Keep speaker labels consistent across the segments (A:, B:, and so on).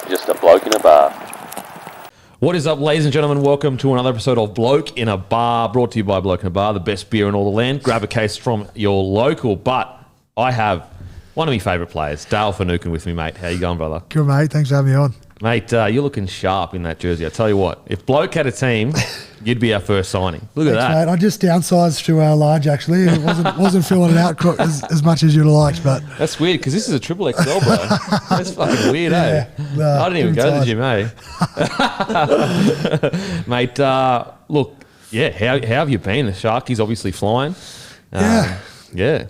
A: just a bloke in a bar.
B: What is up, ladies and gentlemen? Welcome to another episode of Bloke in a Bar, brought to you by Bloke in a Bar, the best beer in all the land. Grab a case from your local. But I have one of my favourite players, Dale Finucane, with me, mate. How you going, brother?
C: Good, mate. Thanks for having me on.
B: Mate, you're looking sharp in that jersey. I tell you what, if Bloke had a team, you'd be our first signing. Look at that.
C: Mate. I just downsized to our large, actually. It wasn't filling it out as much as you'd have liked, but
B: that's weird because this is a triple XL, bro. That's fucking weird, eh? I didn't even go to the gym, eh? Mate, look, yeah, how have you been? The Sharkies obviously flying.
C: Yeah,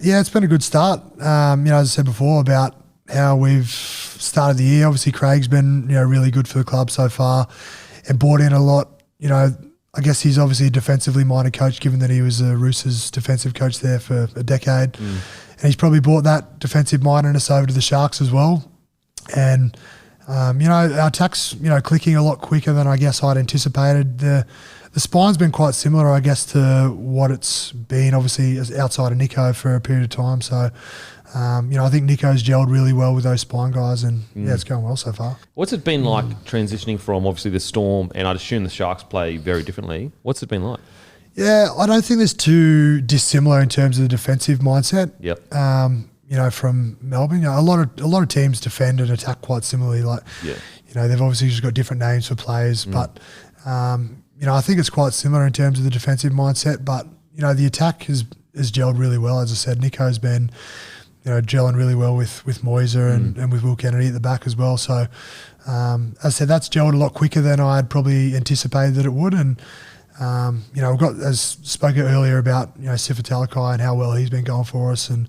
C: it's been a good start. As I said before about how we've started the year. Obviously, Craig's been really good for the club so far and brought in a lot. I guess he's obviously a defensively minded coach, given that he was a Roosters defensive coach there for a decade. And he's probably brought that defensive mindedness over to the Sharks as well. And, our attack's, clicking a lot quicker than I guess I'd anticipated. The spine's been quite similar, I guess, to what it's been, obviously, as outside of Nico for a period of time. So, I think Nico's gelled really well with those spine guys, and it's going well so far.
B: What's it been like transitioning from obviously the Storm, and I'd assume the Sharks play very differently? What's it been like?
C: Yeah, I don't think there's too dissimilar in terms of the defensive mindset.
B: Yep.
C: From Melbourne, a lot of teams defend and attack quite similarly. They've obviously just got different names for players, but I think it's quite similar in terms of the defensive mindset. But the attack has gelled really well. As I said, Nico's been gelling really well with Moiser and with Will Kennedy at the back as well. So, as I said, that's gelled a lot quicker than I had probably anticipated that it would. And, we've got, as spoken earlier about, Sifa Talakai and how well he's been going for us. And,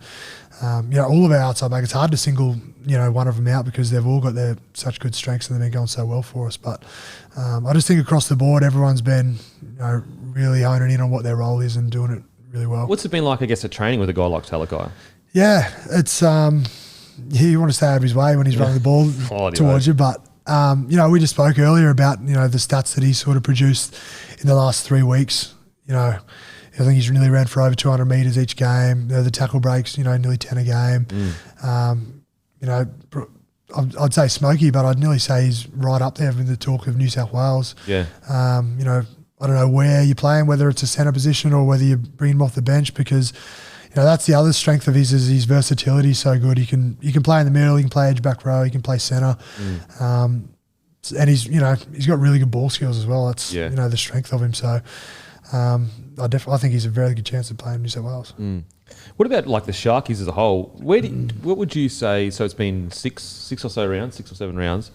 C: all of our outside back, it's hard to single, one of them out because they've all got their such good strengths and they've been going so well for us. But I just think across the board, everyone's been, really honing in on what their role is and doing it really well.
B: What's it been like, I guess, at training with a guy like Talakai?
C: Yeah, it's you want to stay out of his way when he's running the ball towards you. But we just spoke earlier about the stats that he sort of produced in the last 3 weeks. I think he's nearly ran for over 200 metres each game. The tackle breaks, nearly 10 a game. I'd say smoky, but I'd nearly say he's right up there with the talk of New South Wales.
B: Yeah.
C: I don't know where you're playing, whether it's a centre position or whether you bring him off the bench, because that's the other strength of his, is his versatility is so good. He can play in the middle, he can play edge back row, he can play centre. And he's got really good ball skills as well. That's the strength of him. So I think he's a very good chance of playing in New South Wales.
B: What about like the Sharkies as a whole? What would you say? So it's been six or 7 rounds.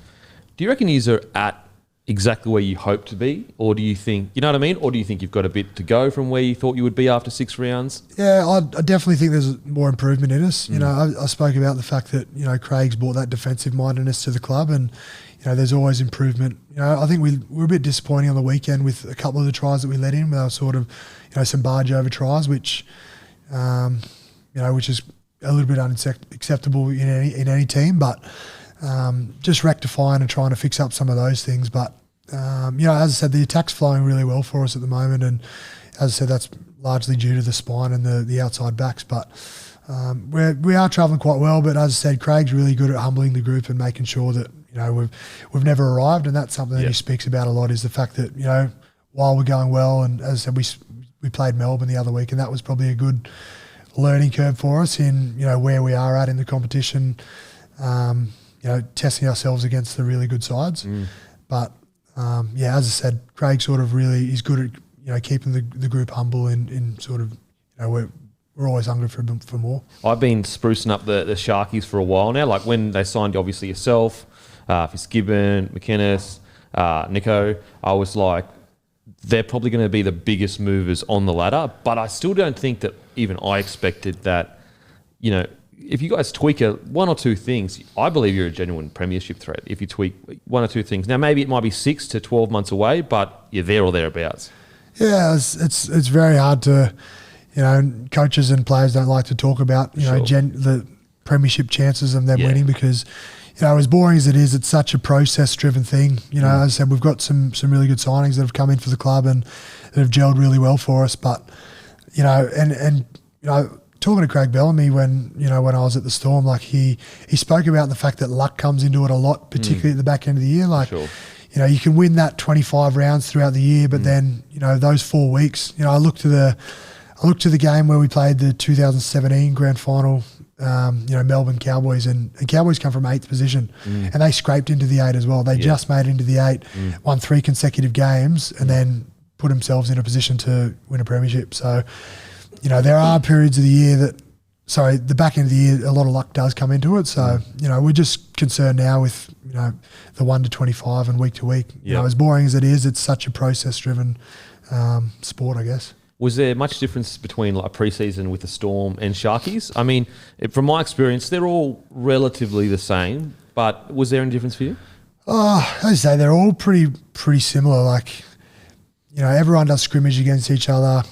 B: Do you reckon these are at exactly where you hope to be, or do you think, you know what I mean, or do you think you've got a bit to go from where you thought you would be after 6 rounds?
C: Yeah, I definitely think there's more improvement in us. I spoke about the fact that Craig's brought that defensive mindedness to the club, and there's always improvement. I think we were a bit disappointing on the weekend with a couple of the tries that we let in. They were sort of some barge over tries, which is a little bit unacceptable in any team, but just rectifying and trying to fix up some of those things. But, as I said, the attack's flowing really well for us at the moment. And as I said, that's largely due to the spine and the outside backs. But we are travelling quite well. But as I said, Craig's really good at humbling the group and making sure that, we've never arrived. And that's something that he speaks about a lot, is the fact that, while we're going well, and as I said, we played Melbourne the other week, and that was probably a good learning curve for us in, where we are at in the competition. Testing ourselves against the really good sides. But, as I said, Craig sort of really is good at, keeping the group humble in sort of, we're always hungry for more.
B: I've been sprucing up the Sharkies for a while now. Like when they signed, obviously, yourself, Fitzgibbon, McInnes, Nico, I was like, they're probably going to be the biggest movers on the ladder. But I still don't think that even I expected that, if you guys tweak one or two things, I believe you're a genuine premiership threat if you tweak one or two things. Now, maybe it might be 6 to 12 months away, but you're there or thereabouts.
C: Yeah, it's very hard to, coaches and players don't like to talk about, the premiership chances of them winning, because, as boring as it is, it's such a process-driven thing. As I said, we've got some really good signings that have come in for the club and that have gelled really well for us. But, talking to Craig Bellamy when I was at the Storm, like he spoke about the fact that luck comes into it a lot, particularly at the back end of the year. Like,
B: Sure.
C: you can win that 25 rounds throughout the year, but then, those 4 weeks, I looked to the game where we played the 2017 grand final, Melbourne Cowboys, and Cowboys come from 8th position and they scraped into the 8 as well. They just made it into the 8, won 3 consecutive games and then put themselves in a position to win a premiership. So, there are periods of the year the back end of the year, a lot of luck does come into it. So, we're just concerned now with, the 1 to 25 and week to week. As boring as it is, it's such a process-driven sport, I guess.
B: Was there much difference between like pre-season with the Storm and Sharkies? I mean, from my experience, they're all relatively the same, but was there any difference for you?
C: As I say, they're all pretty similar. Like, everyone does scrimmage against each other,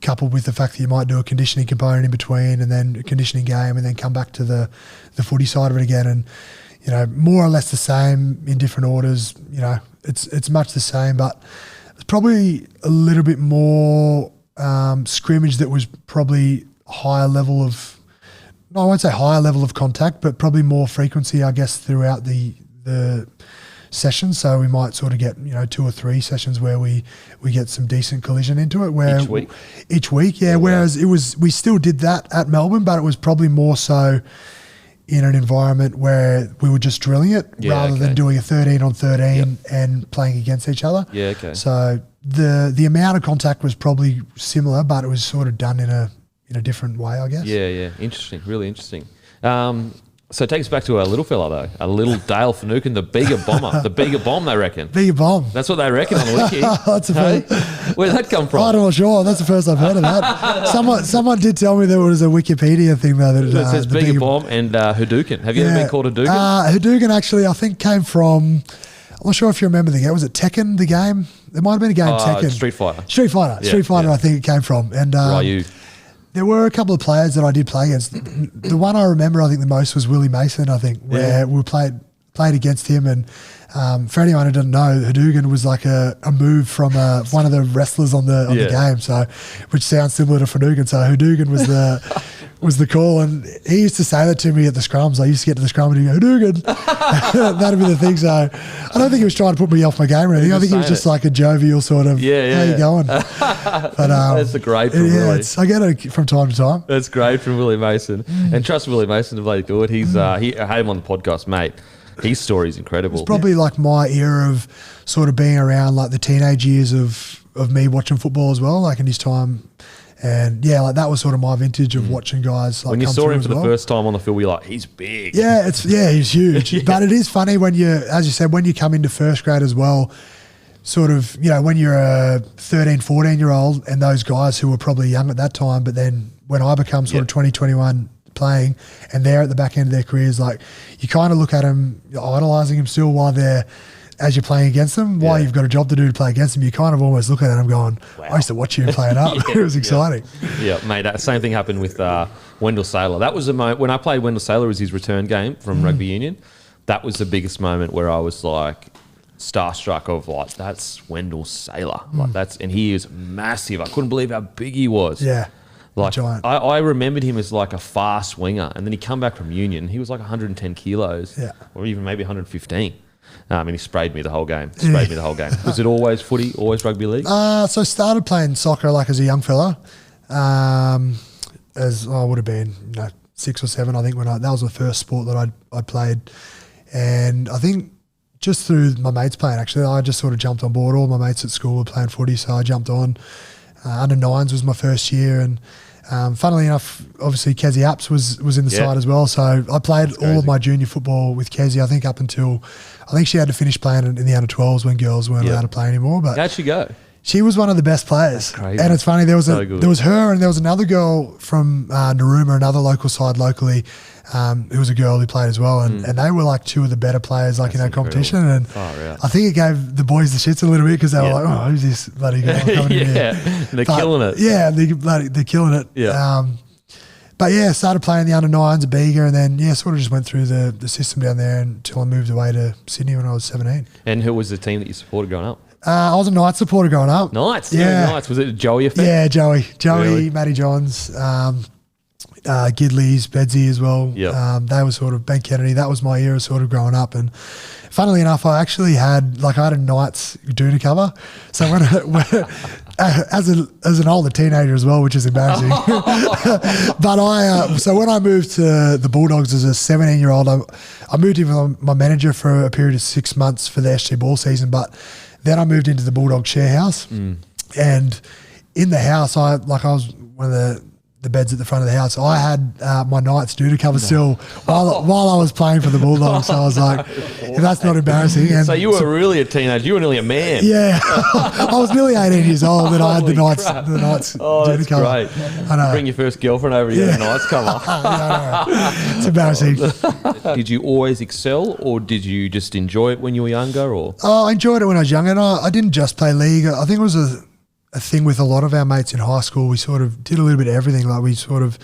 C: coupled with the fact that you might do a conditioning component in between and then a conditioning game and then come back to the footy side of it again. And, more or less the same in different orders. It's much the same, but it's probably a little bit more scrimmage that was probably higher level of, no, I won't say higher level of contact, but probably more frequency, I guess, throughout the sessions. So we might sort of get 2 or 3 sessions where we get some decent collision into it. Where each week, yeah. Whereas we still did that at Melbourne, but it was probably more so in an environment where we were just drilling it rather than doing a 13 on 13 and playing against each other.
B: Yeah, okay.
C: So the amount of contact was probably similar, but it was sort of done in a different way, I guess.
B: Yeah. Interesting. Really interesting. So take us back to a little fella though, a little Dale Finucane, the bigger bomber, the bigger bomb they reckon.
C: Bigger bomb.
B: That's what they reckon on the wiki.
C: That's
B: Where'd that come from?
C: I'm not sure. That's the first I've heard of that. Someone did tell me there was a Wikipedia thing though. That
B: it says bigger bomb and Hadouken. Have you ever been called Hadouken?
C: Hadouken actually I think came from, I'm not sure if you remember the game. Was it Tekken, the game? There might have been a game, Tekken.
B: Street Fighter.
C: Street Fighter I think it came from. And
B: Ryu.
C: There were a couple of players that I did play against. The one I remember, I think the most was Willie Mason. I think where we played against him, and for anyone who doesn't know, Hadouken was like a move from one of the wrestlers on the game. So, which sounds similar to Finucane. So Hadouken was the call, and he used to say that to me at the scrums. I used to get to the scrum and he'd go Hadouken. That'd be the thing. So I don't think he was trying to put me off my game or anything. I think he was just like a jovial sort of, how you going? But
B: that's the great from Willie.
C: I get it from time to time.
B: That's great from Willie Mason. And trust Willie Mason to play good. He's I had him on the podcast, mate. His story is incredible.
C: It's probably like my era of sort of being around like the teenage years of me watching football as well, like in his time. And like that was sort of my vintage of watching guys. Like,
B: when you saw him for the first time on the field, you're like, he's big.
C: Yeah, he's huge. But it is funny when as you said, when you come into first grade as well, sort of, when you're a 13, 14-year-old and those guys who were probably young at that time, but then when I become sort of 20, 21 playing and they're at the back end of their careers, like you kind of look at them, you're idolising them still while they're, as you're playing against them, while you've got a job to do to play against them, you kind of almost look at them going, wow. I used to watch you playing up. It was exciting.
B: Yeah, mate, that same thing happened with Wendell Sailor. That was the moment, when I played Wendell Sailor as his return game from rugby union, that was the biggest moment where I was like starstruck of like, that's Wendell Sailor. Like and he is massive. I couldn't believe how big he was.
C: Yeah.
B: Like
C: giant.
B: I remembered him as like a fast winger, and then he come back from union. He was like 110 kilos, or even maybe 115. And he sprayed me the whole game. Was it always footy, always rugby league?
C: So I started playing soccer like as a young fella, as I would have been 6 or 7. I think that was the first sport that I played, and I think just through my mates playing. Actually, I just sort of jumped on board. All my mates at school were playing footy, so I jumped on. Under 9s was my first year, and funnily enough, obviously Kezi Apps was in the side as well. So I played all of my junior football with Kezi, I think up until, I think she had to finish playing in the under 12s when girls weren't allowed to play anymore. But
B: how'd she go?
C: She was one of the best players.
B: That's crazy.
C: And it's funny, there was her and there was another girl from Narooma, another local side locally, who was a girl who played as well. And they were like 2 of the better players in that competition. And I think it gave the boys the shits a little bit because they were like, oh, who's this bloody girl coming in here?
B: They're killing it.
C: Yeah, they're killing it.
B: Yeah.
C: But started playing the under 9s at Bega, and then sort of just went through the system down there until I moved away to Sydney when I was 17.
B: And who was the team that you supported growing up?
C: I was a Knights supporter growing up.
B: Knights?
C: Yeah.
B: Knights. Was it a Joey effect?
C: Yeah, Joey,
B: Really?
C: Matty Johns, Gidleys, Bedsy as well.
B: Yep.
C: They were sort of Ben Kennedy. That was my era sort of growing up. And funnily enough, I actually had a Knights Duna cover. So as an older teenager as well, which is embarrassing. But so when I moved to the Bulldogs as a 17-year-old, I moved in with my manager for a period of 6 months for the SG ball season. But then I moved into the Bulldog share house, and in the house, I was one of the beds at the front of the house. I had my Knights Duna cover still while I was playing for the Bulldogs. So I was like, if that's not embarrassing. And
B: so you were really a teenager. You were nearly a man.
C: Yeah. I was nearly 18 years old and I had the Knights Duna cover.
B: Great.
C: I know.
B: Bring your first girlfriend over, you had a Knights cover.
C: It's embarrassing.
B: Did you always excel, or did you just enjoy it when you were younger? Or
C: I enjoyed it when I was younger. And I didn't just play league. I think it was a thing with a lot of our mates in high school. We sort of did a little bit of everything. Like we sort of,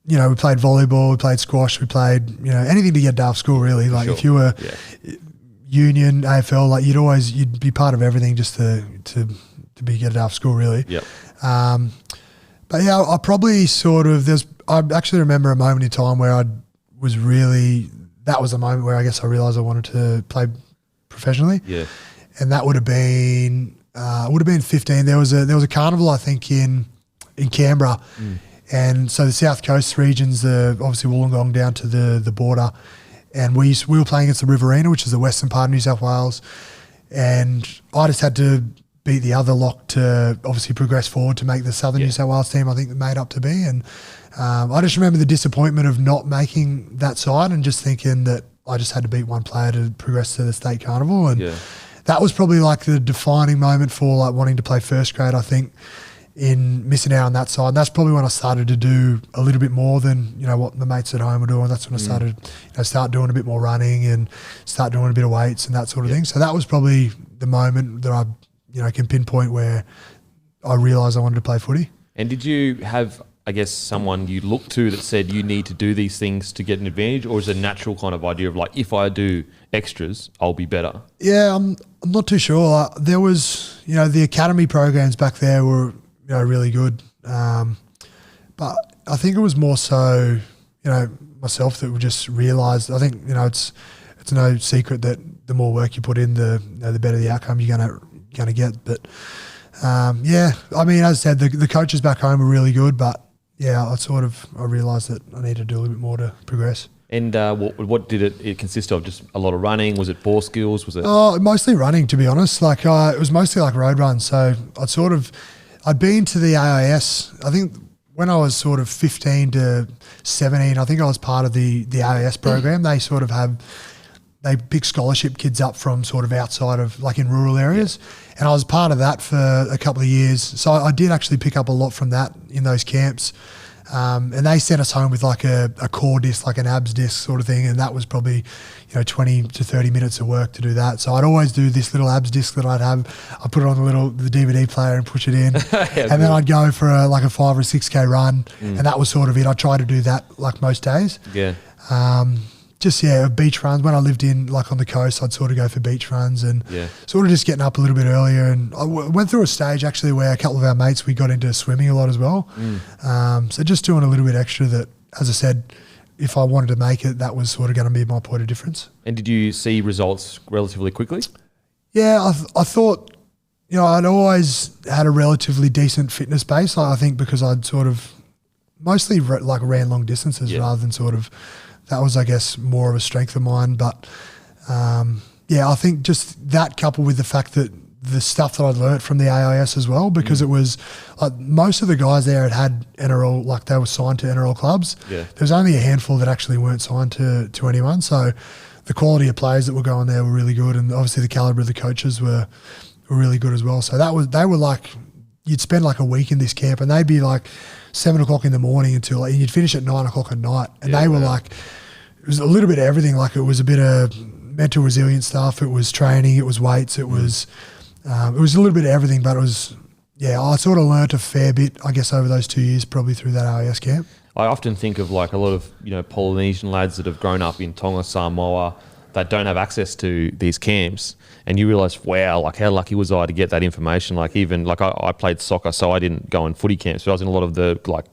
C: we played volleyball, we played squash, we played, anything to get after school really. Like if you were union, AFL, like you'd be part of everything just to get after school really.
B: Yep.
C: But yeah, I probably I actually remember a moment in time where that was a moment where I guess I realised I wanted to play professionally.
B: Yeah.
C: And that would have been 15. There was a carnival, I think, in Canberra, and so the South Coast regions, obviously Wollongong down to the border, and we were playing against the Riverina, which is the western part of New South Wales, and I just had to beat the other lot to obviously progress forward to make the Southern New South Wales team. I think it made up to be, and I just remember the disappointment of not making that side, and just thinking that I just had to beat one player to progress to the state carnival, and. Yeah. That was probably like the defining moment for like wanting to play first grade, I think, in missing out on that side. And that's probably when I started to do a little bit more than, what the mates at home were doing. That's when I started, start doing a bit more running and start doing a bit of weights and that sort of thing. So that was probably the moment that I, can pinpoint where I realised I wanted to play footy.
B: And did you have, I guess, someone you looked to that said you need to do these things to get an advantage, or is it a natural kind of idea of like, if I do extras, I'll be better?
C: Yeah, I'm not too sure. There was, the academy programs back there were, really good. But I think it was more so, myself that just realised, I think, it's no secret that the more work you put in, the better the outcome you're gonna get. But I mean, as I said, the coaches back home were really good, but yeah, I realised that I needed to do a little bit more to progress.
B: And what did it consist of? Just a lot of running? Was it ball skills? Was it?
C: Oh, mostly running, to be honest. Like it was mostly like road runs. So I'd been to the AIS. I think when I was sort of 15 to 17, I think I was part of the AIS program. They sort of they pick scholarship kids up from sort of outside of like in rural areas. And I was part of that for a couple of years. So I did actually pick up a lot from that in those camps. And they sent us home with like a core disc, like an abs disc sort of thing. And that was probably, 20 to 30 minutes of work to do that. So I'd always do this little abs disc that I'd have. I'd put it on the DVD player and push it in. And then I'd go for a 5 or 6K run. And that was sort of it. I try to do that like most days.
B: Yeah.
C: Beach runs. When I lived on the coast, I'd sort of go for beach runs and sort of just getting up a little bit earlier. And I went through a stage actually where a couple of our mates, we got into swimming a lot as well. So just doing a little bit extra that, as I said, if I wanted to make it, that was sort of going to be my point of difference.
B: And did you see results relatively quickly?
C: Yeah, I thought, I'd always had a relatively decent fitness base. I think because I'd sort of mostly ran long distances rather than sort of, that was, I guess, more of a strength of mine. But, I think just that coupled with the fact that the stuff that I'd learnt from the AIS as well, because it was most of the guys there had NRL, they were signed to NRL clubs. Yeah. There was only a handful that actually weren't signed to anyone. So the quality of players that were going there were really good, and obviously the calibre of the coaches were really good as well. So they were you'd spend a week in this camp and they'd be 7 o'clock in the morning until and you'd finish at 9 o'clock at night. And they were it was a little bit of everything. It was a bit of mental resilience stuff. It was training. It was weights. It was a little bit of everything, but it was, I sort of learnt a fair bit, I guess, over those 2 years, probably through that AIS camp.
B: I often think of a lot of, Polynesian lads that have grown up in Tonga, Samoa, that don't have access to these camps, and you realise, wow, like how lucky was I to get that information? Like even like I played soccer, so I didn't go on footy camps, but I was in a lot of the like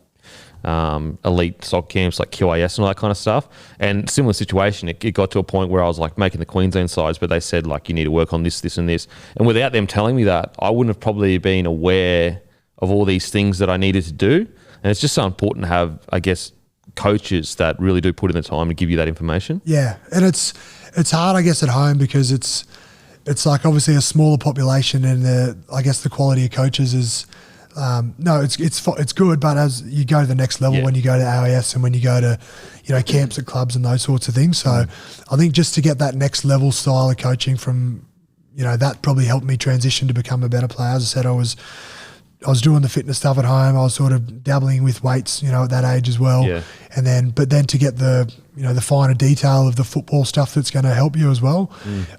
B: elite soccer camps like QAS and all that kind of stuff. And similar situation, it got to a point where I was like making the Queensland sides, but they said like you need to work on this, this, and this. And without them telling me that, I wouldn't have probably been aware of all these things that I needed to do. And it's just so important to have, I guess, coaches that really do put in the time to give you that information.
C: Yeah, and it's hard, I guess, at home because it's like obviously a smaller population, and I guess the quality of coaches is it's good, but as you go to the next level, when you go to AIS and when you go to camps at clubs and those sorts of things. So I think just to get that next level style of coaching from that probably helped me transition to become a better player. As I said, I was doing the fitness stuff at home. I was sort of dabbling with weights, at that age as well. Yeah. And but then to get the finer detail of the football stuff that's going to help you as well.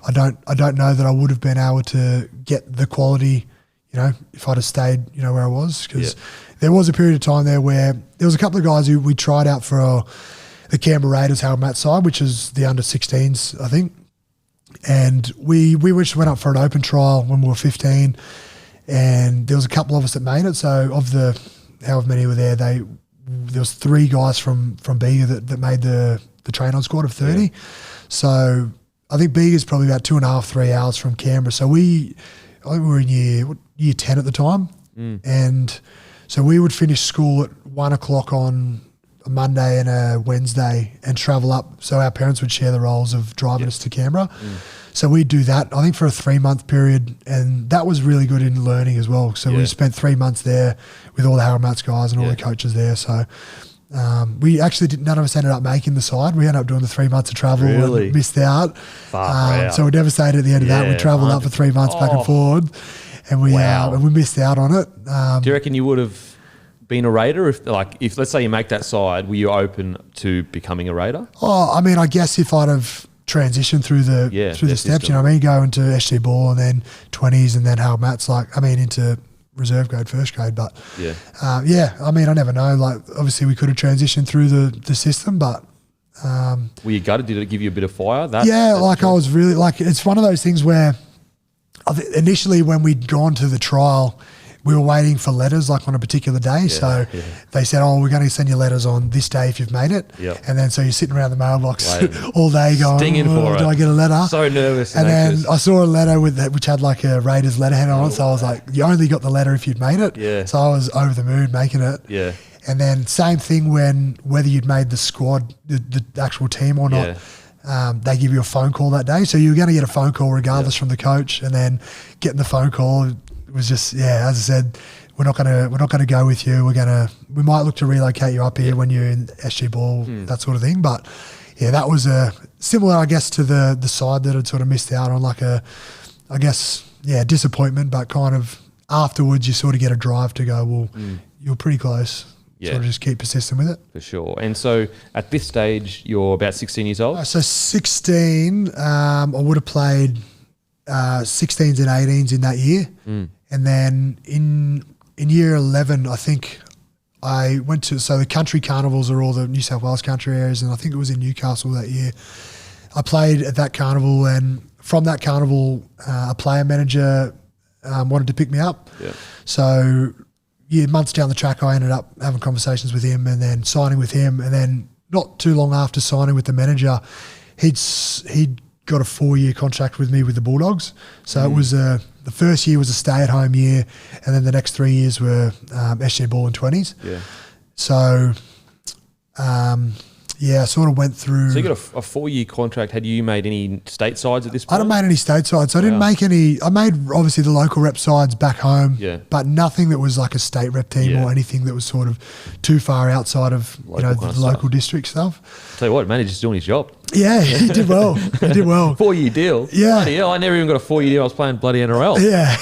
C: I don't know that I would have been able to get the quality, if I'd have stayed, where I was, because there was a period of time there where there was a couple of guys who we tried out for the Canberra Raiders Harold Matt side, which is the under 16s, I think. And we went up for an open trial when we were 15. And there was a couple of us that made it. So of the however many were there, there was 3 guys from Bega that made the train-on squad of 30. Yeah. So I think Bega's probably about 2.5, 3 hours from Canberra. So I think we were in year 10 at the time. And so we would finish school at 1 o'clock on a Monday and a Wednesday and travel up. So our parents would share the roles of driving us to Canberra. So we'd do that, I think, for a 3-month period, and that was really good in learning as well. So we spent 3 months there with all the Harold Matts guys and all the coaches there. So we actually none of us ended up making the side. We ended up doing the 3 months of travel and missed out. So we're devastated at the end of that. We travelled up for 3 months back and forward, and we missed out on it.
B: Do you reckon you would have been a Raider if let's say you make that side, were you open to becoming a Raider?
C: Oh, I mean, I guess if I'd have transition through the steps, go into SG ball and then 20s and then Harold Matt's into reserve grade, first grade. But I mean, I never know. Like, obviously we could have transitioned through the system, but
B: were you gutted? Did it give you a bit of fire?
C: I was really it's one of those things where initially when we'd gone to the trial, we were waiting for letters on a particular day. They said, we're going to send you letters on this day if you've made it. And then so you're sitting around the mailbox all day going, do I get a letter?
B: So nervous.
C: And then I saw a letter which had a Raiders letterhead on it. So I was like, you only got the letter if you'd made it. So I was over the moon making it. And then same thing whether you'd made the squad, the actual team or not. They give you a phone call that day. So you're going to get a phone call regardless from the coach, and then getting the phone call was just, as I said, we're not gonna go with you. We might look to relocate you up here when you're in SG ball, that sort of thing. But that was a similar, I guess, to the side that had sort of missed out on disappointment. But kind of afterwards, you sort of get a drive to go, well, you're pretty close. Sort of just keep persisting with it.
B: For sure. And so at this stage, you're about 16 years old?
C: So 16, I would have played 16s and 18s in that year. And then in year 11, I think I went to, so the country carnivals are all the New South Wales country areas, and I think it was in Newcastle that year. I played at that carnival, and from that carnival, a player manager wanted to pick me up. So months down the track, I ended up having conversations with him and then signing with him. And then not too long after signing with the manager, he'd got a 4-year contract with me with the Bulldogs. So it was the first year was a stay-at-home year, and then the next 3 years were SG ball and 20s. So I sort of went through.
B: So you got a 4-year contract. Had you made any state sides at this point?
C: I hadn't made any state sides. So I didn't make any. I made obviously the local rep sides back home, but nothing that was like a state rep team or anything that was sort of too far outside of the local district stuff.
B: Tell you what, man, he's just doing his job.
C: Yeah, he did well.
B: 4-year deal.
C: Yeah.
B: Bloody hell, I never even got a 4-year deal. I was playing bloody NRL.
C: Yeah.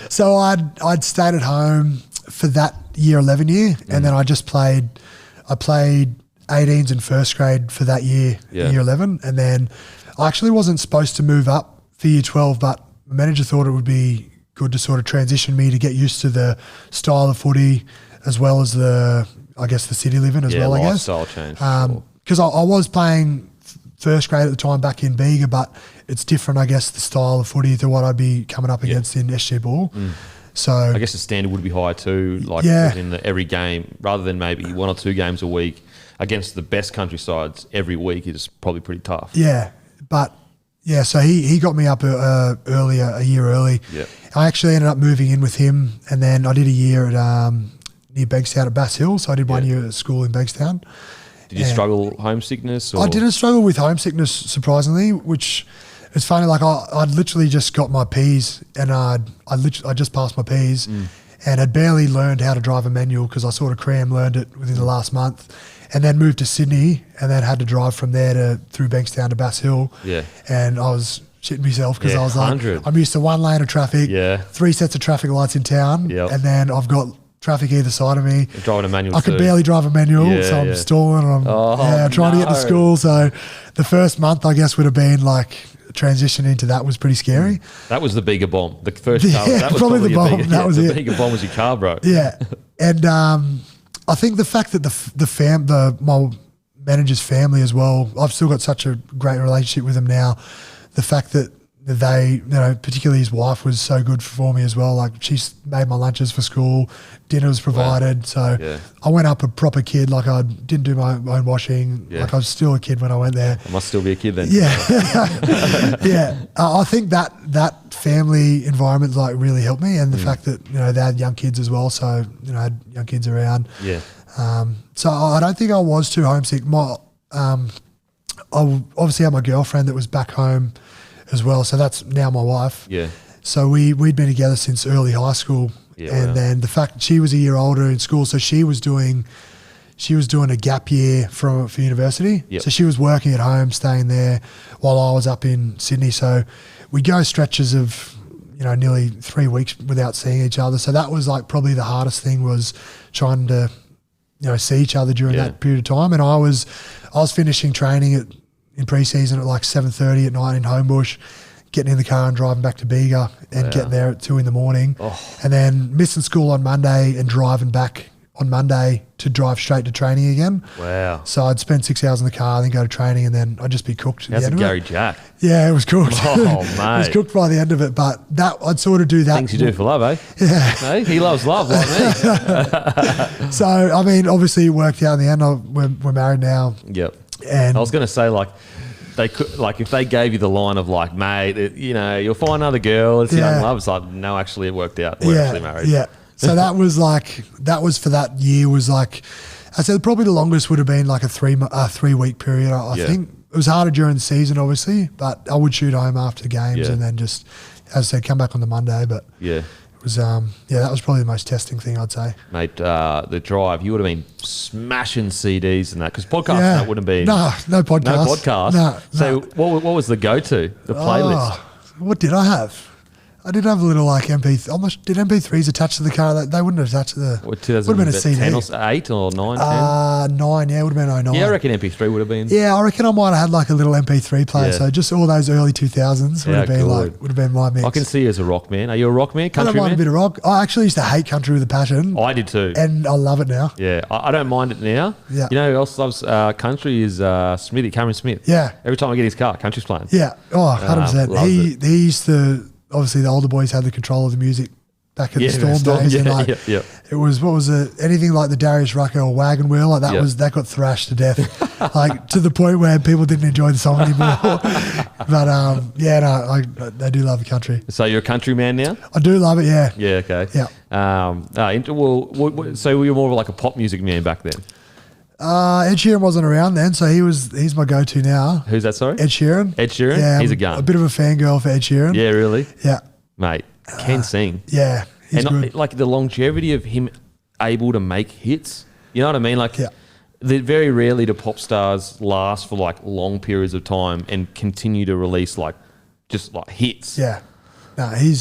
C: So I'd stayed at home for that year 11 year, and then I played 18s in first grade for that year, year 11. And then I actually wasn't supposed to move up for year 12, but the manager thought it would be good to sort of transition me to get used to the style of footy as well as the city living as well, I guess.
B: Lifestyle change.
C: Because I was playing first grade at the time back in Bega, but it's different, I guess, the style of footy to what I'd be coming up against in SG Ball. So
B: I guess the standard would be higher too, like in every game, rather than maybe 1 or 2 games a week against the best countrysides every week is probably pretty tough.
C: Yeah, but yeah, so he got me up earlier, a year early.
B: Yeah.
C: I actually ended up moving in with him, and then I did a year at near Bankstown at Bass Hill, so I did 1 year at school in Bankstown.
B: Did you struggle homesickness? Or?
C: I didn't struggle with homesickness, surprisingly, which it's funny. Like I'd literally just got my Ps, and I just passed my Ps, and had barely learned how to drive a manual because I sort of learned it within the last month, and then moved to Sydney, and then had to drive from there through Bankstown to Bass Hill. Yeah, and I was shitting myself because I was 100. Like, I'm used to 1 lane of traffic, 3 sets of traffic lights in town, and then I've got traffic either side of me.
B: You're driving a manual.
C: I could barely drive a manual, so I'm stalling. And I'm trying to get to school. So the first month, I guess, would have been like transition into that was pretty scary.
B: That was the bigger bomb. The first car, that was probably the bomb. That was the bigger bomb was your car, bro.
C: Yeah, and I think the fact that my manager's family as well, I've still got such a great relationship with them now. The fact that they, particularly his wife was so good for me as well. Like she's made my lunches for school, dinner was provided. Wow. So I went up a proper kid. Like I didn't do my own washing. Yeah. Like I was still a kid when I went there.
B: I must still be a kid then.
C: Yeah. Yeah. I think that family environment like really helped me, and the fact that, they had young kids as well. So, I had young kids around.
B: Yeah.
C: So I don't think I was too homesick. I obviously had my girlfriend that was back home as well, so that's now my wife. Yeah. So we'd been together since early high school, then the fact that she was a year older in school, so she was doing a gap year for university. Yep. So she was working at home, staying there, while I was up in Sydney. So we go stretches of nearly 3 weeks without seeing each other. So that was like probably the hardest thing, was trying to see each other during that period of time. And I was finishing training in pre-season at like 7:30 at night in Homebush, getting in the car and driving back to Bega and getting there at 2 a.m, and then missing school on Monday and driving back on Monday to drive straight to training again.
B: Wow.
C: So I'd spend 6 hours in the car, then go to training, and then I'd just be cooked.
B: That's a Gary Jack.
C: Yeah, it was cooked.
B: Oh, mate.
C: It was cooked by the end of it, but I'd sort of do that.
B: Things you do for love, eh?
C: Yeah.
B: Hey, he loves love like me.
C: So, I mean, obviously it worked out in the end. We're married now.
B: Yep.
C: And
B: I was going to say, like, they could, like, if they gave you the line of like, mate, you'll find another girl, it's young love. It's like, no, actually it worked out. We're actually married.
C: Yeah. So that was for that year was like, I said probably the longest would have been like a 3 week period. I think it was harder during the season, obviously, but I would shoot home after games and then just, as I said, come back on the Monday. But it was, that was probably the most testing thing, I'd say.
B: Mate, the drive, you would have been smashing CDs and that, because podcasting that wouldn't be.
C: No podcast.
B: No podcast.
C: No.
B: So what was the go-to, the playlist?
C: What did I have? I did have a little like MP3. Did MP3s attach to the car? They wouldn't have attached to the. Would have been a CD.
B: 10 or 8 or 9, 10?
C: 9, yeah, it would have been 09.
B: Yeah, I reckon MP3 would have been.
C: Yeah, I reckon I might have had like a little MP3 player. Yeah. So just all those early 2000s would have been my mix.
B: I can see you as a rock man. Are you a rock man? Country man?
C: I don't mind a bit of rock. I actually used to hate country with a passion.
B: I did too.
C: And I love it now.
B: Yeah, I don't mind it now. Yeah. You know who else loves country is Smithy, Cameron Smith.
C: Yeah.
B: Every time I get his car, country's playing.
C: Yeah. Oh, 100%. He used to. Obviously, the older boys had the control of the music back in the Storm days. It was, what was it? Anything like the Darius Rucker or Wagon Wheel, like that got thrashed to death, like to the point where people didn't enjoy the song anymore. But I do love the country.
B: So you're a country man now?
C: I do love it. Yeah.
B: Yeah. Okay.
C: Yeah.
B: So you're more of like a pop music man back then.
C: Ed Sheeran wasn't around then, so he's my go-to now.
B: Who's that, sorry?
C: Ed Sheeran.
B: Ed Sheeran?
C: Yeah,
B: he's a gun.
C: A bit of a fangirl for Ed Sheeran.
B: Yeah, really?
C: Yeah.
B: Mate, can sing.
C: Yeah, he's good.
B: Like the longevity of him able to make hits, you know what I mean? Like, very rarely do pop stars last for like long periods of time and continue to release like just like hits.
C: Yeah. No, I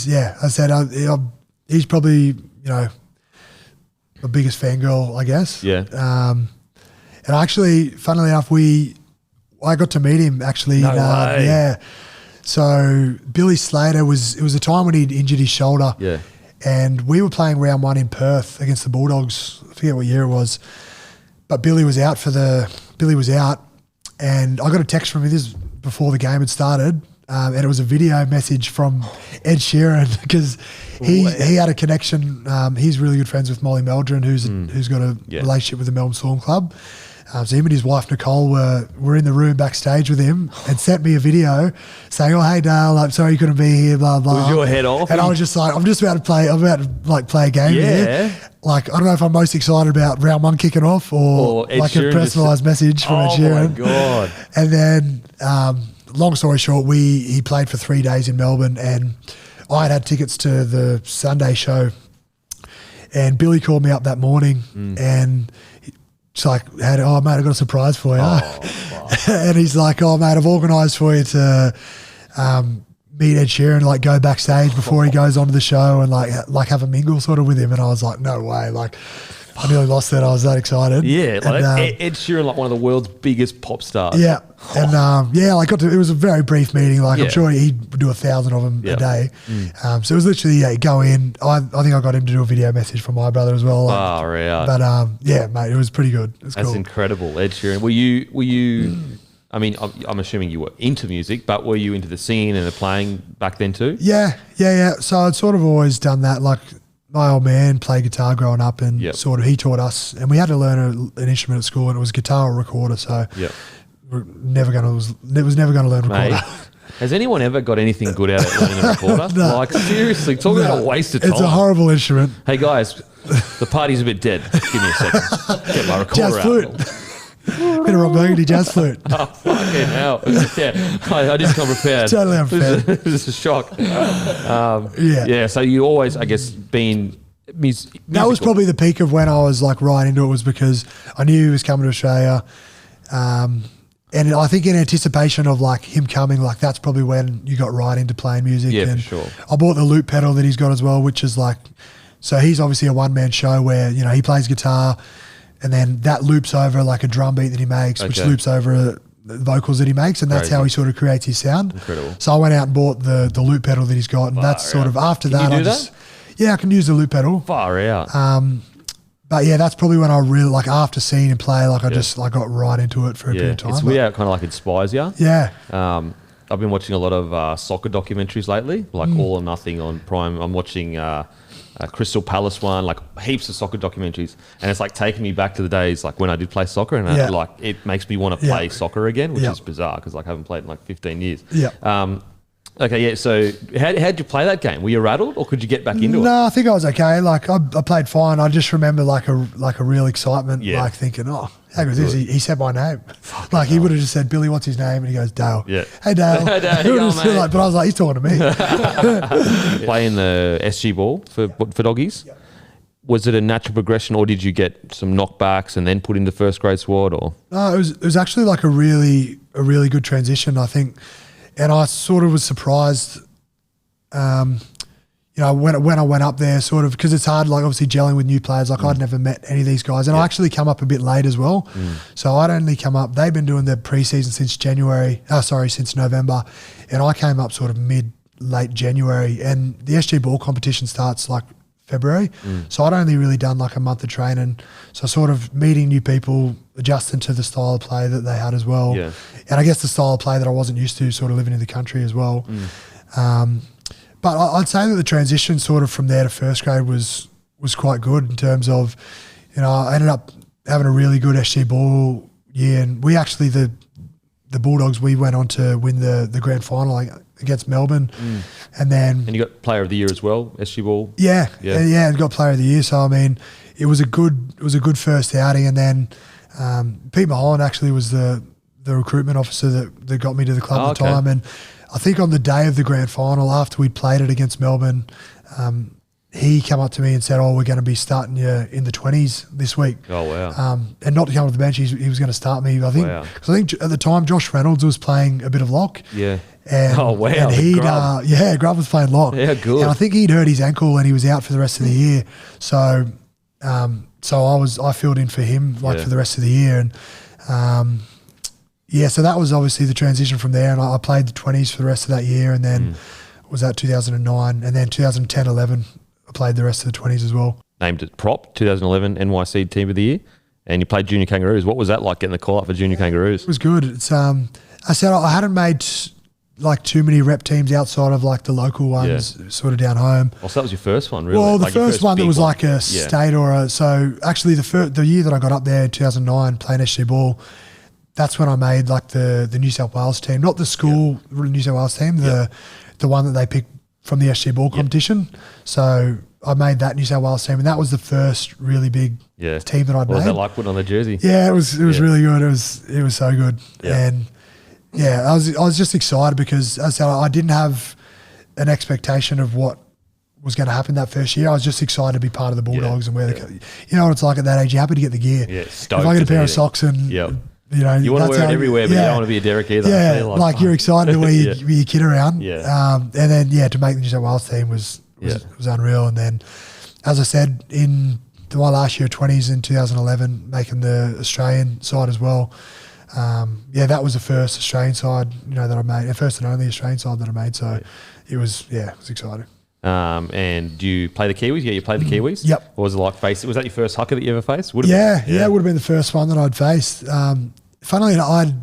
C: said he's probably, my biggest fangirl, I guess.
B: Yeah.
C: And actually, funnily enough, I got to meet him actually.
B: No way.
C: Yeah. So Billy Slater it was a time when he'd injured his shoulder.
B: Yeah.
C: And we were playing round 1 in Perth against the Bulldogs. I forget what year it was. But Billy was out and I got a text from him this before the game had started, and it was a video message from Ed Sheeran because he had a connection. He's really good friends with Molly Meldrum, who's got a relationship with the Melbourne Storm Club. So him and his wife Nicole were in the room backstage with him and sent me a video saying, "Oh, hey Dale, I'm sorry you couldn't be here, blah blah."
B: Was your head off?
C: And I was just like, I'm about to play a game here. Like, I don't know if I'm most excited about round one kicking off or like Sheeran, a personalised message from Ed Sheeran.
B: Oh my God.
C: And then, long story short, he played for 3 days in Melbourne, and I had tickets to the Sunday show, and Billy called me up that morning and it's like, "Oh mate, I've got a surprise for you." And he's like, "Oh mate, I've organised for you to meet Ed Sheeran, like go backstage before he goes onto the show and like have a mingle sort of with him." And I was like, no way. Like, I nearly lost it. I was that excited.
B: Yeah, like Ed Sheeran, like one of the world's biggest pop stars.
C: Yeah. And it was a very brief meeting. Like, I'm sure he'd do 1,000 of them a day. So it was literally, go in. I think I got him to do a video message from my brother as well.
B: Like,
C: but mate, it was pretty good. It was
B: That's
C: cool.
B: incredible. Ed Sheeran. Were you I mean, I'm assuming you were into music, but were you into the singing and the playing back then too?
C: Yeah. So I'd sort of always done that. Like, my old man played guitar growing up, and sort of he taught us, and we had to learn an instrument at school, and it was guitar or recorder. So we're never going to learn recorder.
B: Mate, has anyone ever got anything good out of learning a recorder?
C: No.
B: Like, seriously, talk about a waste of time.
C: It's a horrible instrument.
B: Hey guys, the party's a bit dead. Give me a second. Get my recorder
C: Jazz flute. Bit of Rob Burgundy jazz flute.
B: Oh, fucking hell. Yeah, I just come prepared.
C: Totally unfair.
B: This is a shock. So you always, I guess, been musical.
C: That was probably the peak of when I was like right into it, was because I knew he was coming to Australia. And I think in anticipation of like him coming, like that's probably when you got right into playing music.
B: Yeah,
C: and
B: for sure.
C: I bought the loop pedal that he's got as well, which is like, so he's obviously a one-man show where, he plays guitar, and then that loops over like a drum beat that he makes, which loops over the vocals that he makes, and that's how he sort of creates his sound.
B: Incredible.
C: So I went out and bought the loop pedal that he's got, and that's sort of after that. I can use the loop pedal.
B: Far out.
C: But yeah, that's probably when I really, like, after seeing him play, like I just like got right into it for a period of time.
B: It's weird how it kind of like inspires you.
C: Yeah.
B: I've been watching a lot of soccer documentaries lately, like All or Nothing on Prime. I'm watching Crystal Palace one, like heaps of soccer documentaries, and it's like taking me back to the days like when I did play soccer, and it makes me want to play soccer again, which is bizarre because like I haven't played in like 15 years. So how did you play that game? Were you rattled, or could you get back into it?
C: No, I think I was okay. Like I played fine. I just remember like a real excitement, like thinking, oh, how good is this? He said my name. Like he would have just said, "Billy, what's his name?" And he goes, "Dale."
B: Yeah.
C: Hey Dale.
B: Hey Dale,
C: but I was like, he's talking to me.
B: Playing the SG ball for doggies. Yep. Was it a natural progression, or did you get some knockbacks and then put into first grade squad? Or
C: no, it was actually like a really good transition, I think. And I sort of was surprised, when I went up there, sort of, because it's hard, like obviously gelling with new players. Like I'd never met any of these guys, and I actually come up a bit late as well. So I'd only come up. They've been doing their preseason since November, and I came up sort of late January, and the SG ball competition starts like February. So I'd only really done like a month of training. So sort of meeting new people, adjusting to the style of play that they had as well. Yeah. And I guess the style of play that I wasn't used to, sort of living in the country as well. But I'd say that the transition sort of from there to first grade was quite good in terms of, I ended up having a really good SG ball year, and we actually, the Bulldogs, we went on to win the grand final against Melbourne. And
B: you got player of the year as well, SG ball.
C: Yeah, and got player of the year. So I mean, it was a good first outing. And then Pete Mulholland actually was the recruitment officer that got me to the club at the time. And I think on the day of the grand final, after we'd played it against Melbourne, he came up to me and said, "Oh, we're going to be starting you in the 20s this week." Oh wow! And not to come off the bench, he was going to start me. I think because I think at the time Josh Reynolds was playing a bit of lock. Yeah. And, And he'd Grub was playing lock. Yeah, good. And I think he'd hurt his ankle and he was out for the rest of the year. So, I filled in for him for the rest of the year, and so that was obviously the transition from there. And I played the 20s for the rest of that year, and then was that 2009, and then 2010-11. I played the rest of the 20s as well.
B: Named it Prop 2011 NYC Team of the Year, and you played Junior Kangaroos. What was that like getting the call up for Junior Kangaroos?
C: It was good. It's I said I hadn't made like too many rep teams outside of like the local ones, sort of down home.
B: Oh, so that was your first one, really?
C: Well, the
B: like
C: first one that was like a state or a, so actually the year that I got up there in 2009 playing SG ball, that's when I made like the New South Wales team, not the school New South Wales team, the one that they picked from the SG ball competition. So I made that New South Wales team, and that was the first really big team that I'd made.
B: What was that like putting on the jersey?
C: Yeah, it was really good. It was so good. And I was just excited because, as I said, I didn't have an expectation of what was going to happen that first year. I was just excited to be part of the Bulldogs and wear the, you know what it's like at that age. You're happy to get the gear.
B: Yeah,
C: if I get a pair of socks and you know,
B: you want to wear it everywhere, but you don't want to be a Derek either.
C: Yeah, like you're excited to wear your kid around. And then to make the New South Wales team was unreal. And then, as I said, in my last year of 20s in 2011, making the Australian side as well. That was the first Australian side, that I made, the first and only Australian side that I made. So it was exciting.
B: And do you play the Kiwis? Yeah, you played the Kiwis?
C: Yep.
B: What was it like facing? Was that your first hooker that you ever faced?
C: It would have been the first one that I'd faced. Funnily enough, I'd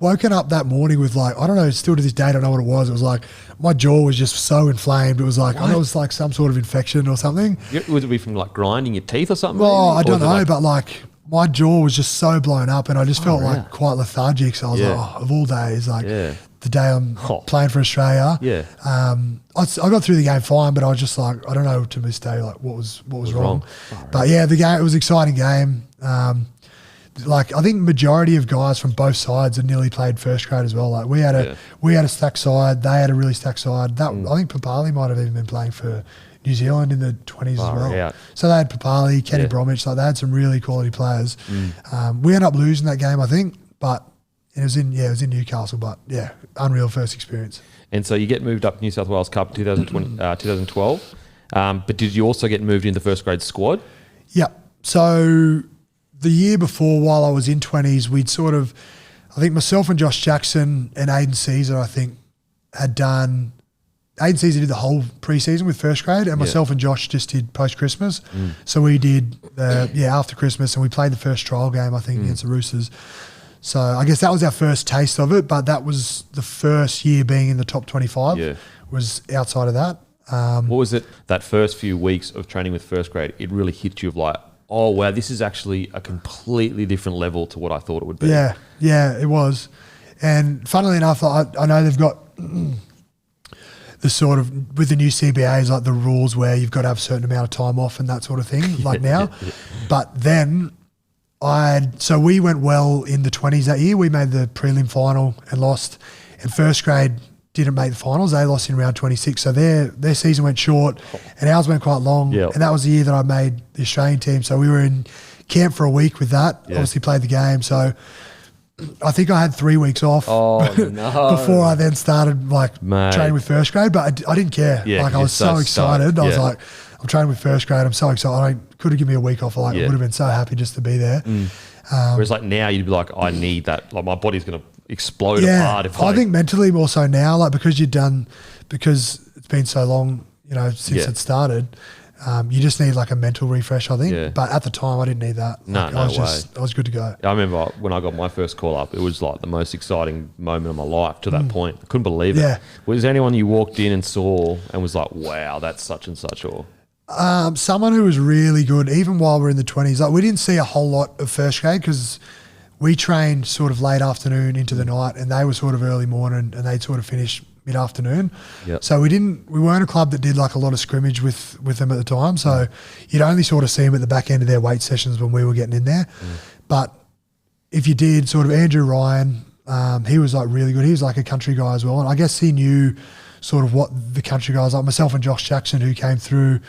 C: woken up that morning with like, I don't know, still to this day, I don't know what it was. It was like, my jaw was just so inflamed. It was like, I know it was like some sort of infection or something.
B: Would it be from like grinding your teeth or something?
C: Well, I don't know, but like my jaw was just so blown up and I just felt like quite lethargic. So I was like, of all days, like the day I'm playing for Australia. I got through the game fine, but I was just like, I don't know to this day, like what was wrong. But the game, it was an exciting game. Like I think majority of guys from both sides had nearly played first grade as well. Like we had a stacked side, they had a really stacked side. I think Papali might have even been playing for New Zealand in the 20s as well. So they had Papali, Kenny Bromwich, like they had some really quality players. We ended up losing that game, I think, but it was in Newcastle. But unreal first experience.
B: And so you get moved up to New South Wales Cup 2012. But did you also get moved into the first grade squad?
C: Yeah. So the year before, while I was in 20s, we'd sort of, I think myself and Josh Jackson and Aiden Caesar, I think, had done, Aiden Caesar did the whole preseason with first grade, and myself and Josh just did post-Christmas. So we did, after Christmas, and we played the first trial game, I think, against the Roosters. So I guess that was our first taste of it, but that was the first year being in the top 25 was outside of that.
B: What was it, that first few weeks of training with first grade, it really hit you of like, oh, wow, this is actually a completely different level to what I thought it would be.
C: Yeah, it was. And funnily enough, I know they've got the sort of, with the new CBAs, like the rules where you've got to have a certain amount of time off and that sort of thing, like now. But then so we went well in the 20s that year. We made the prelim final and lost. And first grade didn't make the finals. They lost in round 26. So their season went short and ours went quite long. And that was the year that I made the Australian team. So we were in camp for a week with that. Obviously played the game. So I think I had 3 weeks off before I then started training with first grade. But I didn't care. I was so excited. I was like, I'm training with first grade. I'm so excited. Could have given me a week off. I would have been so happy just to be there.
B: Whereas like now you'd be like, I need that. Like my body's going to explode apart.
C: I think mentally more so now, because it's been so long, since it started, you just need like a mental refresh, I think. But at the time I didn't need that. I was good to go.
B: I remember when I got my first call up, it was like the most exciting moment of my life to that point. I couldn't believe it. Was there anyone you walked in and saw and was like, wow, that's such and such, or?
C: Someone who was really good, even while we're in the 20s. Like we didn't see a whole lot of first grade because we trained sort of late afternoon into the night, and they were sort of early morning, and they'd sort of finish mid-afternoon. So we weren't a club that did like a lot of scrimmage with them at the time. So you'd only sort of see them at the back end of their weight sessions when we were getting in there. But if you did, sort of Andrew Ryan, he was like really good. He was like a country guy as well, and I guess he knew sort of what the country guys like. Myself and Josh Jackson, who came through,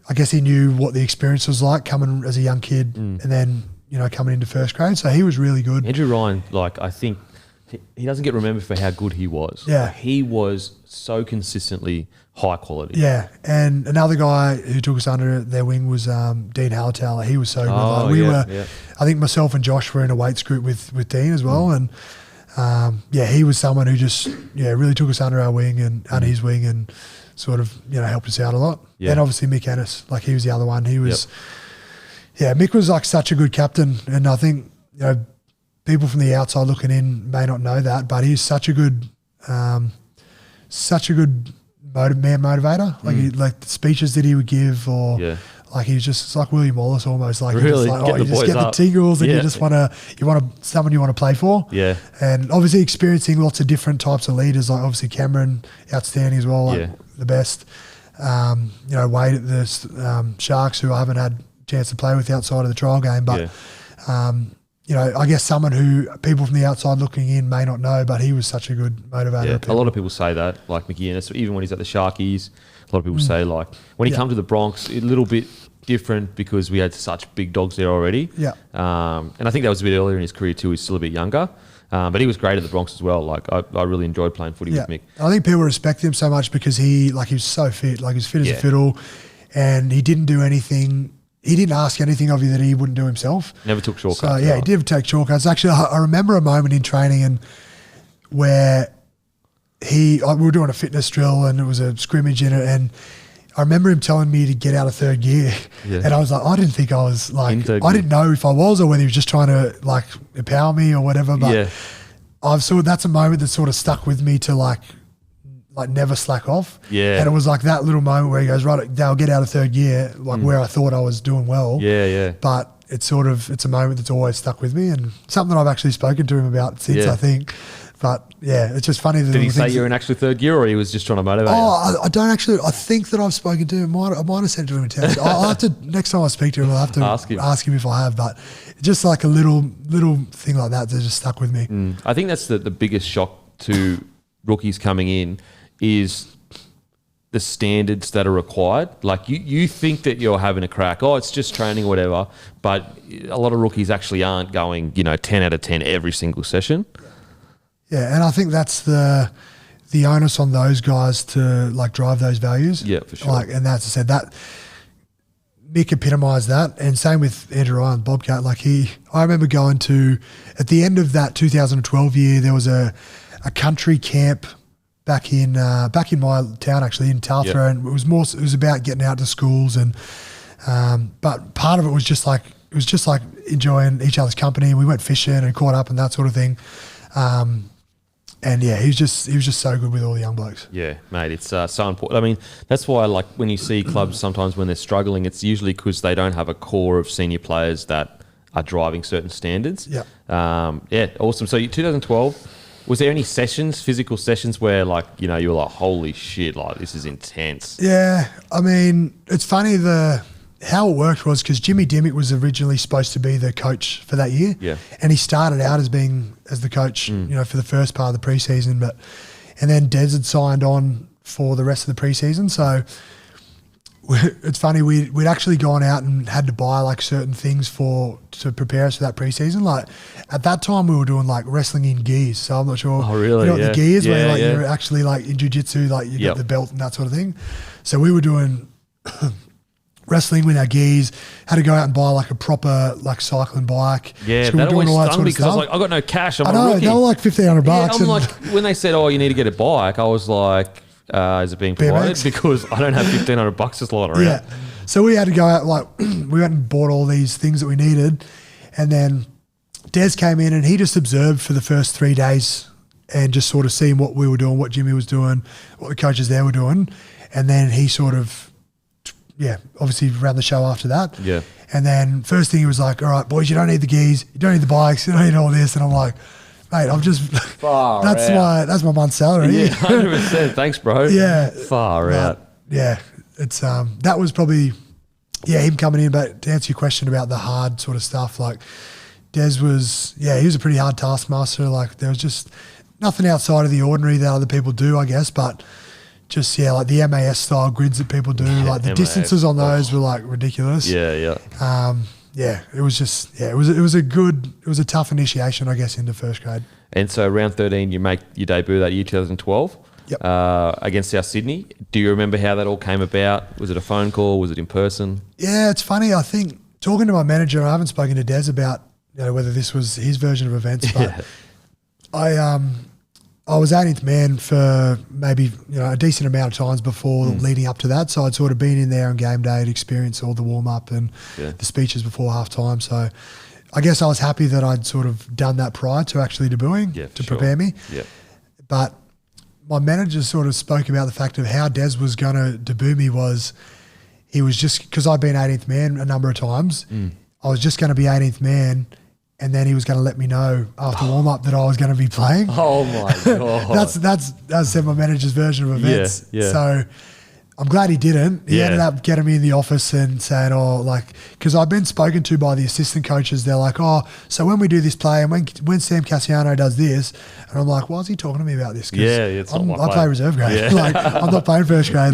C: I guess he knew what the experience was like coming as a young kid and then, coming into first grade. So he was really good.
B: Andrew Ryan, I think he doesn't get remembered for how good he was. He was so consistently high quality.
C: And another guy who took us under their wing was Dean Hallertau. He was so good. I think myself and Josh were in a weights group with Dean as well. And he was someone who just really took us under our wing and under his wing and sort of helped us out a lot. And obviously Mick Ennis, he was the other one. He was Yeah, Mick was like such a good captain, and I think people from the outside looking in may not know that, but he's such a good motivator. Like the speeches that he would give, or like he's just it's like William Wallace almost. Like
B: really,
C: you just get the tingles, and you just want someone you want to play for.
B: Yeah, and
C: obviously experiencing lots of different types of leaders. Like obviously Cameron, outstanding as well, like the best. Wade at the Sharks, who I haven't had a chance to play with outside of the trial game, but. I guess someone who people from the outside looking in may not know, but he was such a good motivator.
B: Yeah, a lot of people say that, like McGuinness, even when he's at the Sharkies, a lot of people say like when he comes to the Bronx, a little bit different because we had such big dogs there already.
C: Yeah.
B: And I think that was a bit earlier in his career too. He's still a bit younger, but he was great at the Bronx as well. Like I really enjoyed playing footy with Mick.
C: I think people respect him so much because he was so fit, like he's fit as a fiddle, and he didn't do anything. He didn't ask anything of you that he wouldn't do himself.
B: Never took shortcuts.
C: So, he did take shortcuts. Actually, I remember a moment in training and where we were doing a fitness drill and it was a scrimmage in it, and I remember him telling me to get out of third gear. Yeah. And I was like, I didn't think I was like, I didn't know if I was or whether he was just trying to like empower me or whatever. But that's a moment that sort of stuck with me to like never slack off.
B: Yeah.
C: And it was like that little moment where he goes, right, Dale, get out of third gear, like where I thought I was doing well.
B: Yeah, yeah.
C: But it's a moment that's always stuck with me and something that I've actually spoken to him about since, I think. But yeah, it's just funny.
B: Did he say you're in actually third gear or he was just trying to motivate you?
C: I don't actually, I think that I've spoken to him. I might have said it to him in text. I'll have to, next time I speak to him, I'll have to ask him if I have, but just like a little thing like that just stuck with me.
B: I think that's the biggest shock to rookies coming in is the standards that are required. Like you think that you're having a crack, it's just training or whatever, but a lot of rookies actually aren't going, 10 out of 10 every single session.
C: Yeah, and I think that's the onus on those guys to like drive those values.
B: Yeah, for sure.
C: Like, and that's I said that Mick epitomised that, and same with Andrew Ryan, Bobcat. Like I remember going to at the end of that 2012 year, there was a country camp back in my town actually in Taltha, and it was about getting out to schools and but part of it was just like enjoying each other's company. We went fishing and caught up and that sort of thing. And he was just so good with all the young blokes.
B: Yeah, mate, it's so important. I mean, that's why like when you see clubs sometimes when they're struggling, it's usually because they don't have a core of senior players that are driving certain standards.
C: Yeah.
B: Awesome. So 2012. Was there any physical sessions where like, you were like, holy shit, like this is intense?
C: Yeah. I mean, it's funny how it worked was because Jimmy Dimmick was originally supposed to be the coach for that year.
B: Yeah.
C: And he started out as the coach, for the first part of the preseason, and then Des had signed on for the rest of the preseason. So it's funny, we'd actually gone out and had to buy like certain things to prepare us for that preseason. Like at that time we were doing like wrestling in gis. So I'm not sure.
B: Oh really?
C: You know what the gi is where like you're actually like in jiu-jitsu, like you get the belt and that sort of thing. So we were doing wrestling with our gis, had to go out and buy like a proper like cycling bike.
B: Yeah,
C: so
B: that always stung me because I was like, I got no cash.
C: I know, they were like $1,500.
B: Yeah, I'm like, when they said, you need to get a bike, I was like, is it being provided?
C: BMX?
B: Because I don't have $1,500 just lying around.
C: Yeah. So we had to go out, like, we went and bought all these things that we needed. And then Des came in and he just observed for the first 3 days and just sort of seeing what we were doing, what Jimmy was doing, what the coaches there were doing. And then he sort of, obviously ran the show after that.
B: Yeah.
C: And then first thing he was like, all right, boys, you don't need the gears, you don't need the bikes, you don't need all this. And I'm like, mate, I'm just that's my month's salary.
B: Yeah, 100%. Thanks, bro.
C: Yeah.
B: Far out.
C: Yeah. It's that was probably him coming in, but to answer your question about the hard sort of stuff, like Des was he was a pretty hard taskmaster. Like there was just nothing outside of the ordinary that other people do, I guess, but just like the MAS style grids that people do, like the distances on those were like ridiculous.
B: Yeah.
C: It was just it was a tough initiation, I guess, into first grade.
B: And so round 13, you make your debut that year, 2012, against South Sydney. Do you remember how that all came about? Was it a phone call? Was it in person?
C: Yeah, it's funny. I think talking to my manager, I haven't spoken to Des about whether this was his version of events, but I I was 18th man for maybe a decent amount of times before leading up to that. So I'd sort of been in there on game day, and experienced all the warm up and the speeches before half time. So I guess I was happy that I'd sort of done that prior to actually debuting to prepare me.
B: Yeah.
C: But my manager sort of spoke about the fact of how Des was going to debut me was he was just, because I'd been 18th man a number of times, I was just going to be 18th man. And then he was going to let me know after warm-up that I was going to be playing.
B: Oh, my God.
C: That's my manager's version of events.
B: Yeah.
C: So I'm glad he didn't. He ended up getting me in the office and saying, because I've been spoken to by the assistant coaches. They're like, so when we do this play and when Sam Cassiano does this, and I'm like, why is he talking to me about this?
B: It's not my
C: I play reserve grade. I'm not playing first grade.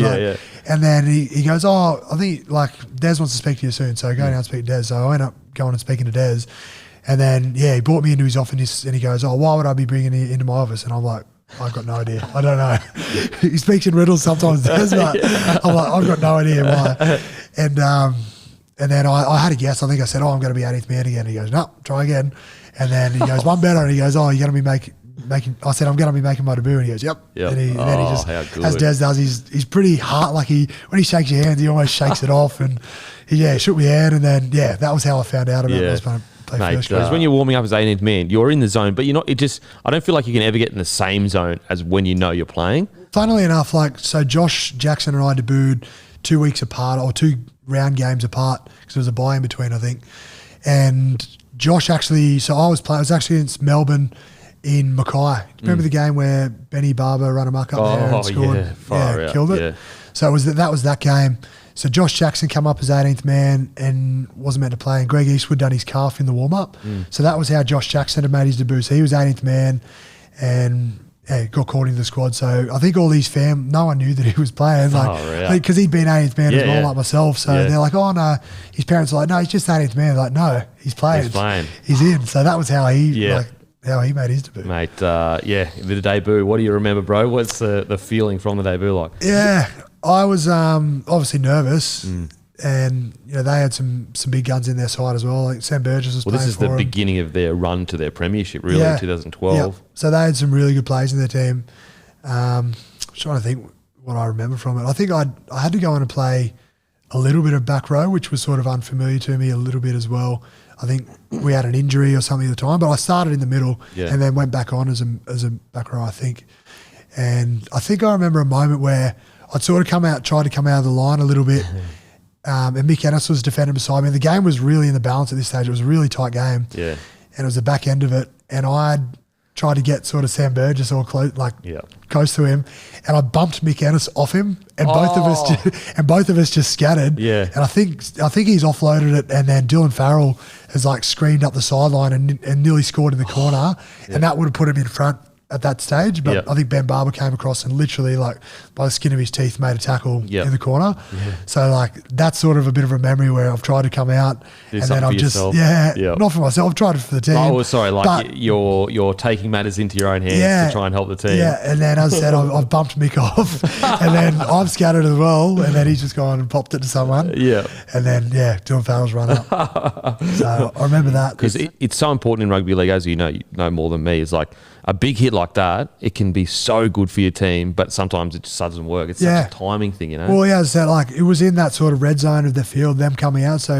C: And then he goes, I think Des wants to speak to you soon. So go down and speak to Des. So I end up going and speaking to Des. And then, he brought me into his office and he goes, why would I be bringing you into my office? And I'm like, I've got no idea. I don't know. He speaks in riddles sometimes, but I'm like, I've got no idea why. And then I had a guess. I think I said, I'm going to be 18th man again. He goes, no, try again. And then he goes, one better. And he goes, you're going to be making, I said, I'm going to be making my debut. And he goes, yep. And then he just, as Des does, he's pretty hard. Like when he shakes your hands, he almost shakes it off. And he shook my hand. And then, that was how I found out about this one.
B: Mate, because when you're warming up as 18th man, you're in the zone, but you're not. I don't feel like you can ever get in the same zone as when you know you're playing.
C: Funnily enough, so Josh Jackson and I debuted 2 weeks apart, or 2 round games apart, because there was a bye in between, I think. And Josh actually, I was actually against Melbourne in Mackay. Remember the game where Benny Barber ran amok up there and scored? Killed it. Yeah. So that was that game. So Josh Jackson come up as 18th man and wasn't meant to play, and Greg Eastwood done his calf in the warm-up. So that was how Josh Jackson had made his debut. So he was 18th man and got called into the squad. So I think all these no one knew that he was playing, because he'd been 18th man as well, like myself. So they're like, oh no, his parents are like, no, he's just 18th man. Like, no, he's playing. He's in. So that was how he how he made his debut.
B: Mate, the debut. What do you remember, bro? What's the feeling from the debut like?
C: Yeah. I was obviously nervous, and they had some big guns in their side as well. Like Sam Burgess was playing for them.
B: This is the beginning of their run to their premiership, really, 2012. Yeah.
C: So they had some really good players in their team. I'm trying to think what I remember from it. I think I had to go on and play a little bit of back row, which was sort of unfamiliar to me a little bit as well. I think we had an injury or something at the time, but I started in the middle and then went back on as a back row, I think. And I think I remember a moment where I'd sort of tried to come out of the line a little bit, and Mick Ennis was defending beside me. And the game was really in the balance at this stage. It was a really tight game, and it was the back end of it. And I'd tried to get sort of Sam Burgess or close to him, and I bumped Mick Ennis off him, and both of us just scattered. Yeah, and I think he's offloaded it, and then Dylan Farrell has screamed up the sideline and nearly scored in the corner, and that would have put him in front at that stage, but I think Ben Barber came across and literally by the skin of his teeth made a tackle in the corner. So that's sort of a bit of a memory where I've tried to come out and then I've just not for myself, I've tried it for the team.
B: Oh, sorry, you're taking matters into your own hands to try and help the team.
C: Yeah, and then as I said, I've bumped Mick off, and then I've scattered as well, and then he's just gone and popped it to someone. Yeah, and then Dylan Farrell's run up. So I remember that
B: because it's so important in rugby league, as you know more than me. Is a big hit like that, it can be so good for your team, but sometimes it just doesn't work. It's such a timing thing,
C: Well, as I said, it was in that sort of red zone of the field, them coming out. So,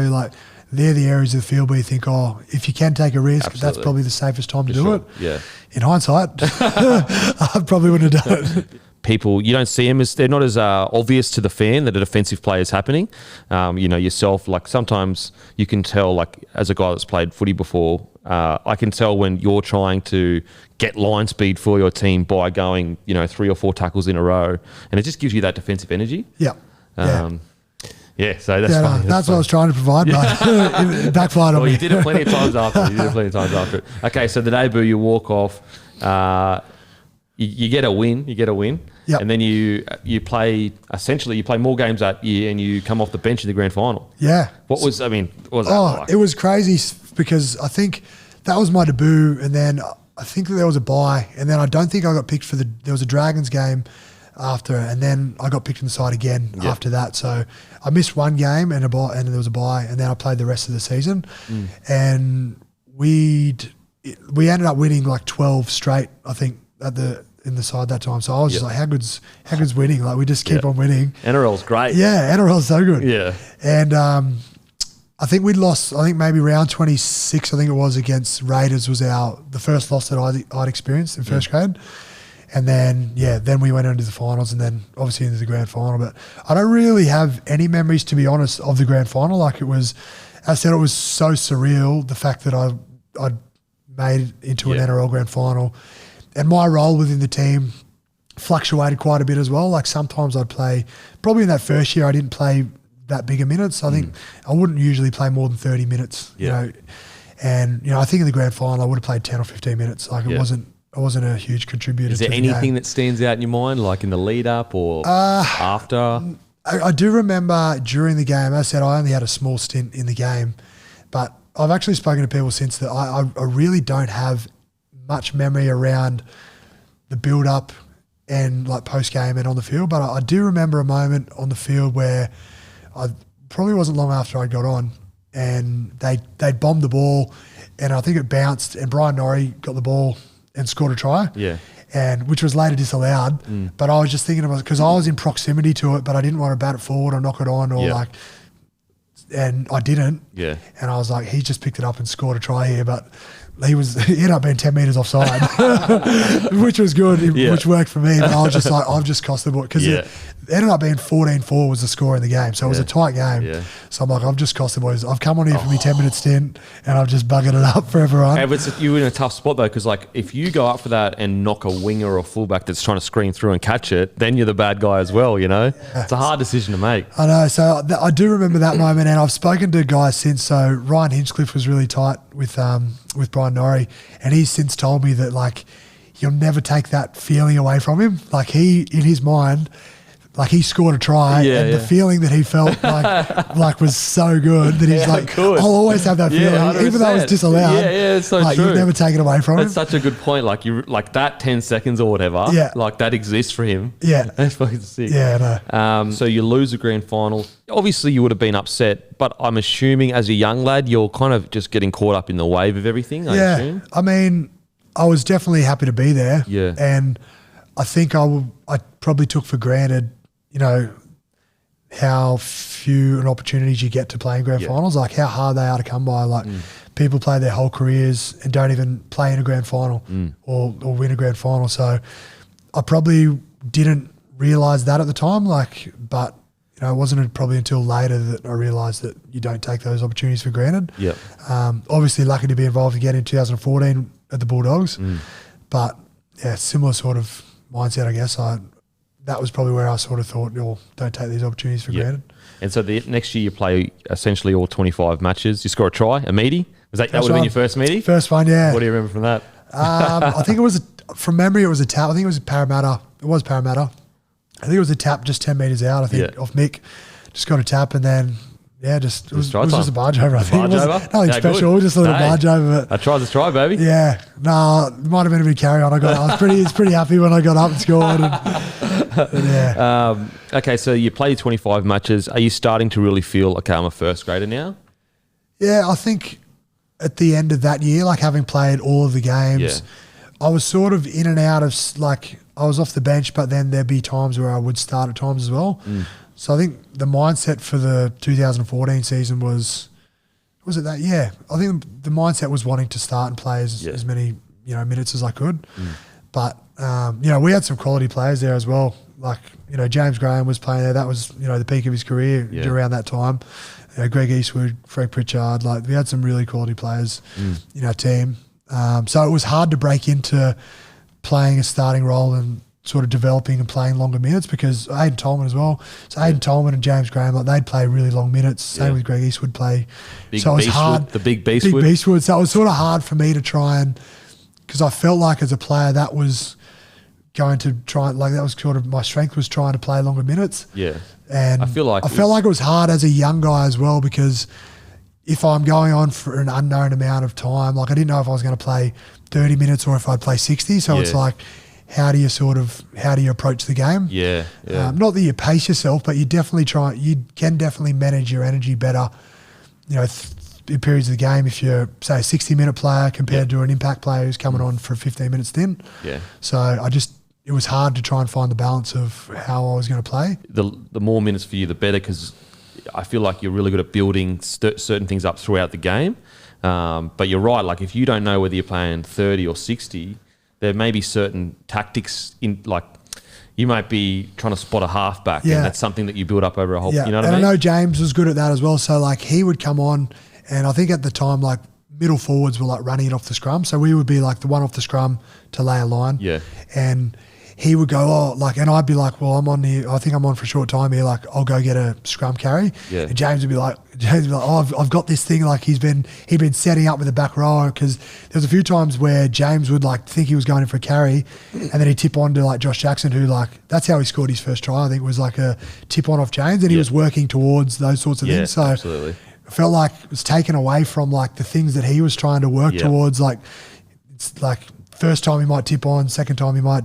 C: they're the areas of the field where you think, if you can take a risk, that's probably the safest time to do it. Yeah. In hindsight, I probably wouldn't have done it.
B: People, you don't see them they're not as obvious to the fan that a defensive play is happening. Yourself, sometimes you can tell, as a guy that's played footy before, I can tell when you're trying to get line speed for your team by going, 3 or 4 tackles in a row, and it just gives you that defensive energy.
C: Yeah.
B: So that's funny.
C: That's what I was trying to provide, but it backfired on me.
B: You did it plenty of times after. Okay, so the debut, you walk off, you get a win. Yep. And then you play more games that year, and you come off the bench in the grand final.
C: Yeah.
B: What was that like?
C: It was crazy because I think that was my debut, and then I think that there was a bye, and then I don't think I got picked there was a Dragons game after, and then I got picked in the side again after that. So I missed one game and there was a bye, and then I played the rest of the season, and we ended up winning 12 straight, I think, in the side that time. So I was just like, how good's winning? Like, we just keep on winning.
B: NRL's great.
C: Yeah, NRL's so good.
B: Yeah.
C: And I think we'd lost, I think maybe round 26, I think it was, against Raiders was the first loss that I'd experienced in first grade. And then, then we went into the finals and then obviously into the grand final. But I don't really have any memories, to be honest, of the grand final. Like, it was, as I said, it was so surreal, the fact that I'd made it into an NRL grand final. And my role within the team fluctuated quite a bit as well. Like, sometimes I'd play, probably in that first year I didn't play that bigger minutes. I think I wouldn't usually play more than 30 minutes, you know. And, you know, I think in the grand final I would have played 10 or 15 minutes. Like, I wasn't a huge contributor.
B: Is there anything that stands out in your mind, like in the lead up or after?
C: I do remember during the game, as I said, I only had a small stint in the game, but I've actually spoken to people since that I really don't have much memory around the build up and like post game and on the field. But I do remember a moment on the field where I probably wasn't long after I got on, and they bombed the ball, and I think it bounced, and Brian Norrie got the ball and scored a try.
B: Yeah.
C: And which was later disallowed. But I was just thinking about it because I was in proximity to it, but I didn't want to bat it forward or knock it on or and I didn't.
B: Yeah.
C: And I was like, he just picked it up and scored a try here, but he ended up being 10 metres offside, which was good, which worked for me. But I was just like, I've just cost the ball because it ended up being 14-4 was the score in the game. So it was a tight game. Yeah. So I'm like, I've just cost the boys. I've come on here for me 10-minute stint and I've just buggered it up for everyone.
B: Hey, but you're in a tough spot though, because like if you go up for that and knock a winger or a fullback that's trying to screen through and catch it, then you're the bad guy as well, you know? Yeah. It's a hard decision to make.
C: I know. So I do remember that moment, and I've spoken to guys since. So Ryan Hinchcliffe was really tight with Brian Norrie, and he's since told me that like you'll never take that feeling away from him. Like he, in his mind, like he scored a try, and the feeling that he felt like was so good that he's like, good. I'll always have that feeling, 100%. Even though it was disallowed.
B: Yeah, it's so
C: like,
B: true.
C: You'll never take it away from him.
B: That's such a good point. Like you, like that 10 seconds or whatever. Yeah. Like that exists for him.
C: Yeah,
B: that's fucking sick.
C: Yeah, I know.
B: So you lose a grand final. Obviously, you would have been upset, but I'm assuming as a young lad, you're kind of just getting caught up in the wave of everything. I assume.
C: I mean, I was definitely happy to be there.
B: Yeah,
C: and I think I probably took for granted, you know, how few and opportunities you get to play in grand finals, like how hard they are to come by. Like people play their whole careers and don't even play in a grand final or win a grand final. So I probably didn't realise that at the time, but you know, it wasn't probably until later that I realised that you don't take those opportunities for granted.
B: Yeah.
C: Obviously lucky to be involved again in 2014 at the Bulldogs, but yeah, similar sort of mindset, I guess. That was probably where I sort of thought, don't take these opportunities for granted. And
B: so the next year you play essentially all 25 matches. You score a try, a meatie. Was that would have been your first meatie?
C: First one, yeah.
B: What do you remember from that?
C: I think it was, from memory, it was a tap. I think it was Parramatta. It was Parramatta. I think it was a tap just 10 metres out, I think, off Mick. Just got a tap and then, it was just a barge over, I think. Nothing special, good. Just a little barge over.
B: I tried to try, baby.
C: Yeah. No, it might have been a bit carry on. I was pretty happy when I got up and scored.
B: Okay, so you played 25 matches. Are you starting to really feel, okay, I'm a first grader now?
C: Yeah, I think at the end of that year, like having played all of the games, I was sort of in and out of, like, I was off the bench, but then there'd be times where I would start at times as well. So I think the mindset for the 2014 season was it that? Yeah. I think the mindset was wanting to start and play as many, minutes as I could. But, we had some quality players there as well. Like, James Graham was playing there. That was, the peak of his career around that time. Greg Eastwood, Frank Pritchard. Like, we had some really quality players in our team. So it was hard to break into playing a starting role and sort of developing and playing longer minutes, because Aidan Tolman as well. So Aidan Tolman and James Graham, like, they'd play really long minutes. Same with Greg Eastwood play. So it was hard.
B: The big Beastwood.
C: Big Beastwood. So it was sort of hard for me to try and, because I felt like as a player that was going to try, like that was sort of my strength, was trying to play longer minutes.
B: Yeah.
C: And I felt like it was hard as a young guy as well, because if I'm going on for an unknown amount of time, like I didn't know if I was going to play 30 minutes or if I'd play 60. So it's like, how do you approach the game?
B: Yeah.
C: Not that you pace yourself, but you can definitely manage your energy better, in periods of the game if you're, say, a 60-minute player compared to an impact player who's coming on for 15 minutes then.
B: Yeah.
C: So I just, it was hard to try and find the balance of how I was going to play.
B: The more minutes for you, the better, because I feel like you're really good at building certain things up throughout the game. But you're right, like if you don't know whether you're playing 30 or 60, there may be certain tactics in, like you might be trying to spot a halfback, and that's something that you build up over a whole, you know what I mean?
C: And I know James was good at that as well. So like he would come on, and I think at the time like middle forwards were like running it off the scrum. So we would be like the one off the scrum to lay a line.
B: Yeah.
C: And he would go, and I'd be like, well, I think I'm on for a short time here. Like, I'll go get a scrum carry.
B: Yeah.
C: And James would be like, oh, I've got this thing. Like he'd been setting up with the back rower, because there was a few times where James would like think he was going in for a carry, and then he'd tip on to like Josh Jackson, who like, that's how he scored his first try. I think it was like a tip on off James, and he was working towards those sorts of things. So
B: absolutely.
C: I felt like it was taken away from like the things that he was trying to work towards. Like it's like first time he might tip on, second time he might,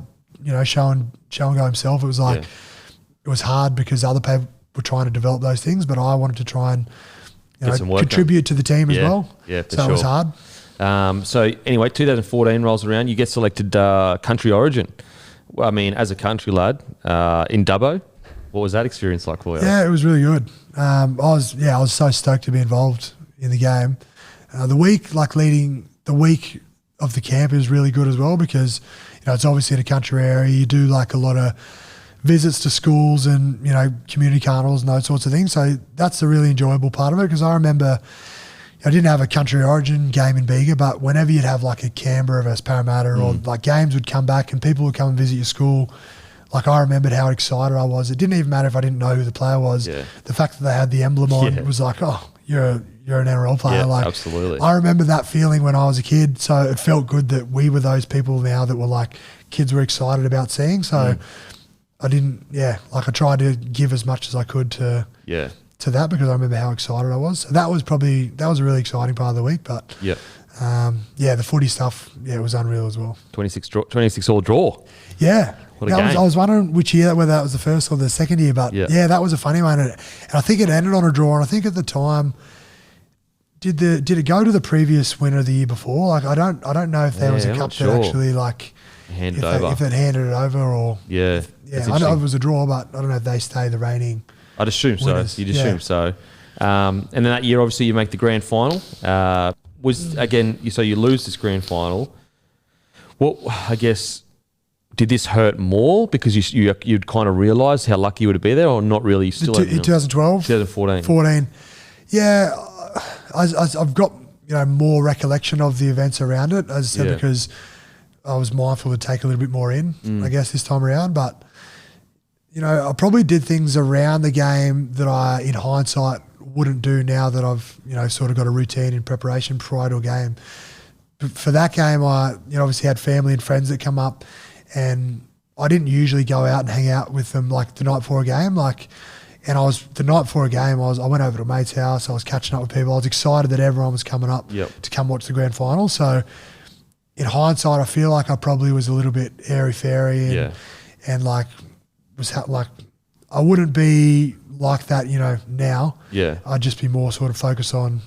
C: show and go himself. It was like, it was hard because other people were trying to develop those things, but I wanted to try and contribute to the team as well.
B: Yeah, for
C: so
B: sure.
C: It was hard.
B: So anyway, 2014 rolls around. You get selected country origin. Well, I mean, as a country lad in Dubbo, what was that experience like for you?
C: Yeah, it was really good. I was so stoked to be involved in the game. Leading the week of the camp is really good as well, because it's obviously in a country area. You do like a lot of visits to schools and community carnivals and those sorts of things. So that's the really enjoyable part of it, because I remember I didn't have a country origin game in Bega, but whenever you'd have like a Canberra versus Parramatta or like games would come back and people would come and visit your school. Like I remembered how excited I was. It didn't even matter if I didn't know who the player was. Yeah. The fact that they had the emblem on was like, oh, you're an NRL player.
B: Yeah,
C: like,
B: absolutely.
C: I remember that feeling when I was a kid. So it felt good that we were those people now that were like kids were excited about seeing. So I tried to give as much as I could to that, because I remember how excited I was. So that was a really exciting part of the week. But the footy stuff, it was unreal as well.
B: 26 all draw.
C: Yeah.
B: I
C: was wondering which year, whether that was the first or the second year, but that was a funny one. And I think it ended on a draw. And I think at the time, did it go to the previous winner of the year before? Like I don't know if there was a cup that actually like
B: handed
C: if it handed it over or I know it was a draw, but I don't know if they stay the reigning.
B: I'd assume winners. So. You'd assume so. And then that year, obviously, you make the grand final. So you lose this grand final. Well, I guess. Did this hurt more because you'd kind of realised how lucky you would be there, or not really?
C: In 2012? 2014. Yeah, I've got more recollection of the events around it, as I said, because I was mindful to take a little bit more in, I guess, this time around. But, I probably did things around the game that I, in hindsight, wouldn't do now that I've, sort of got a routine in preparation prior to a game. But for that game, I obviously had family and friends that come up, and I didn't usually go out and hang out with them like the night before a game. I went over to a mate's house. I was catching up with people. I was excited that everyone was coming up to come watch the grand final. So in hindsight, I feel like I probably was a little bit airy-fairy and like I wouldn't be like that, now. Yeah. I'd just be more sort of focused on,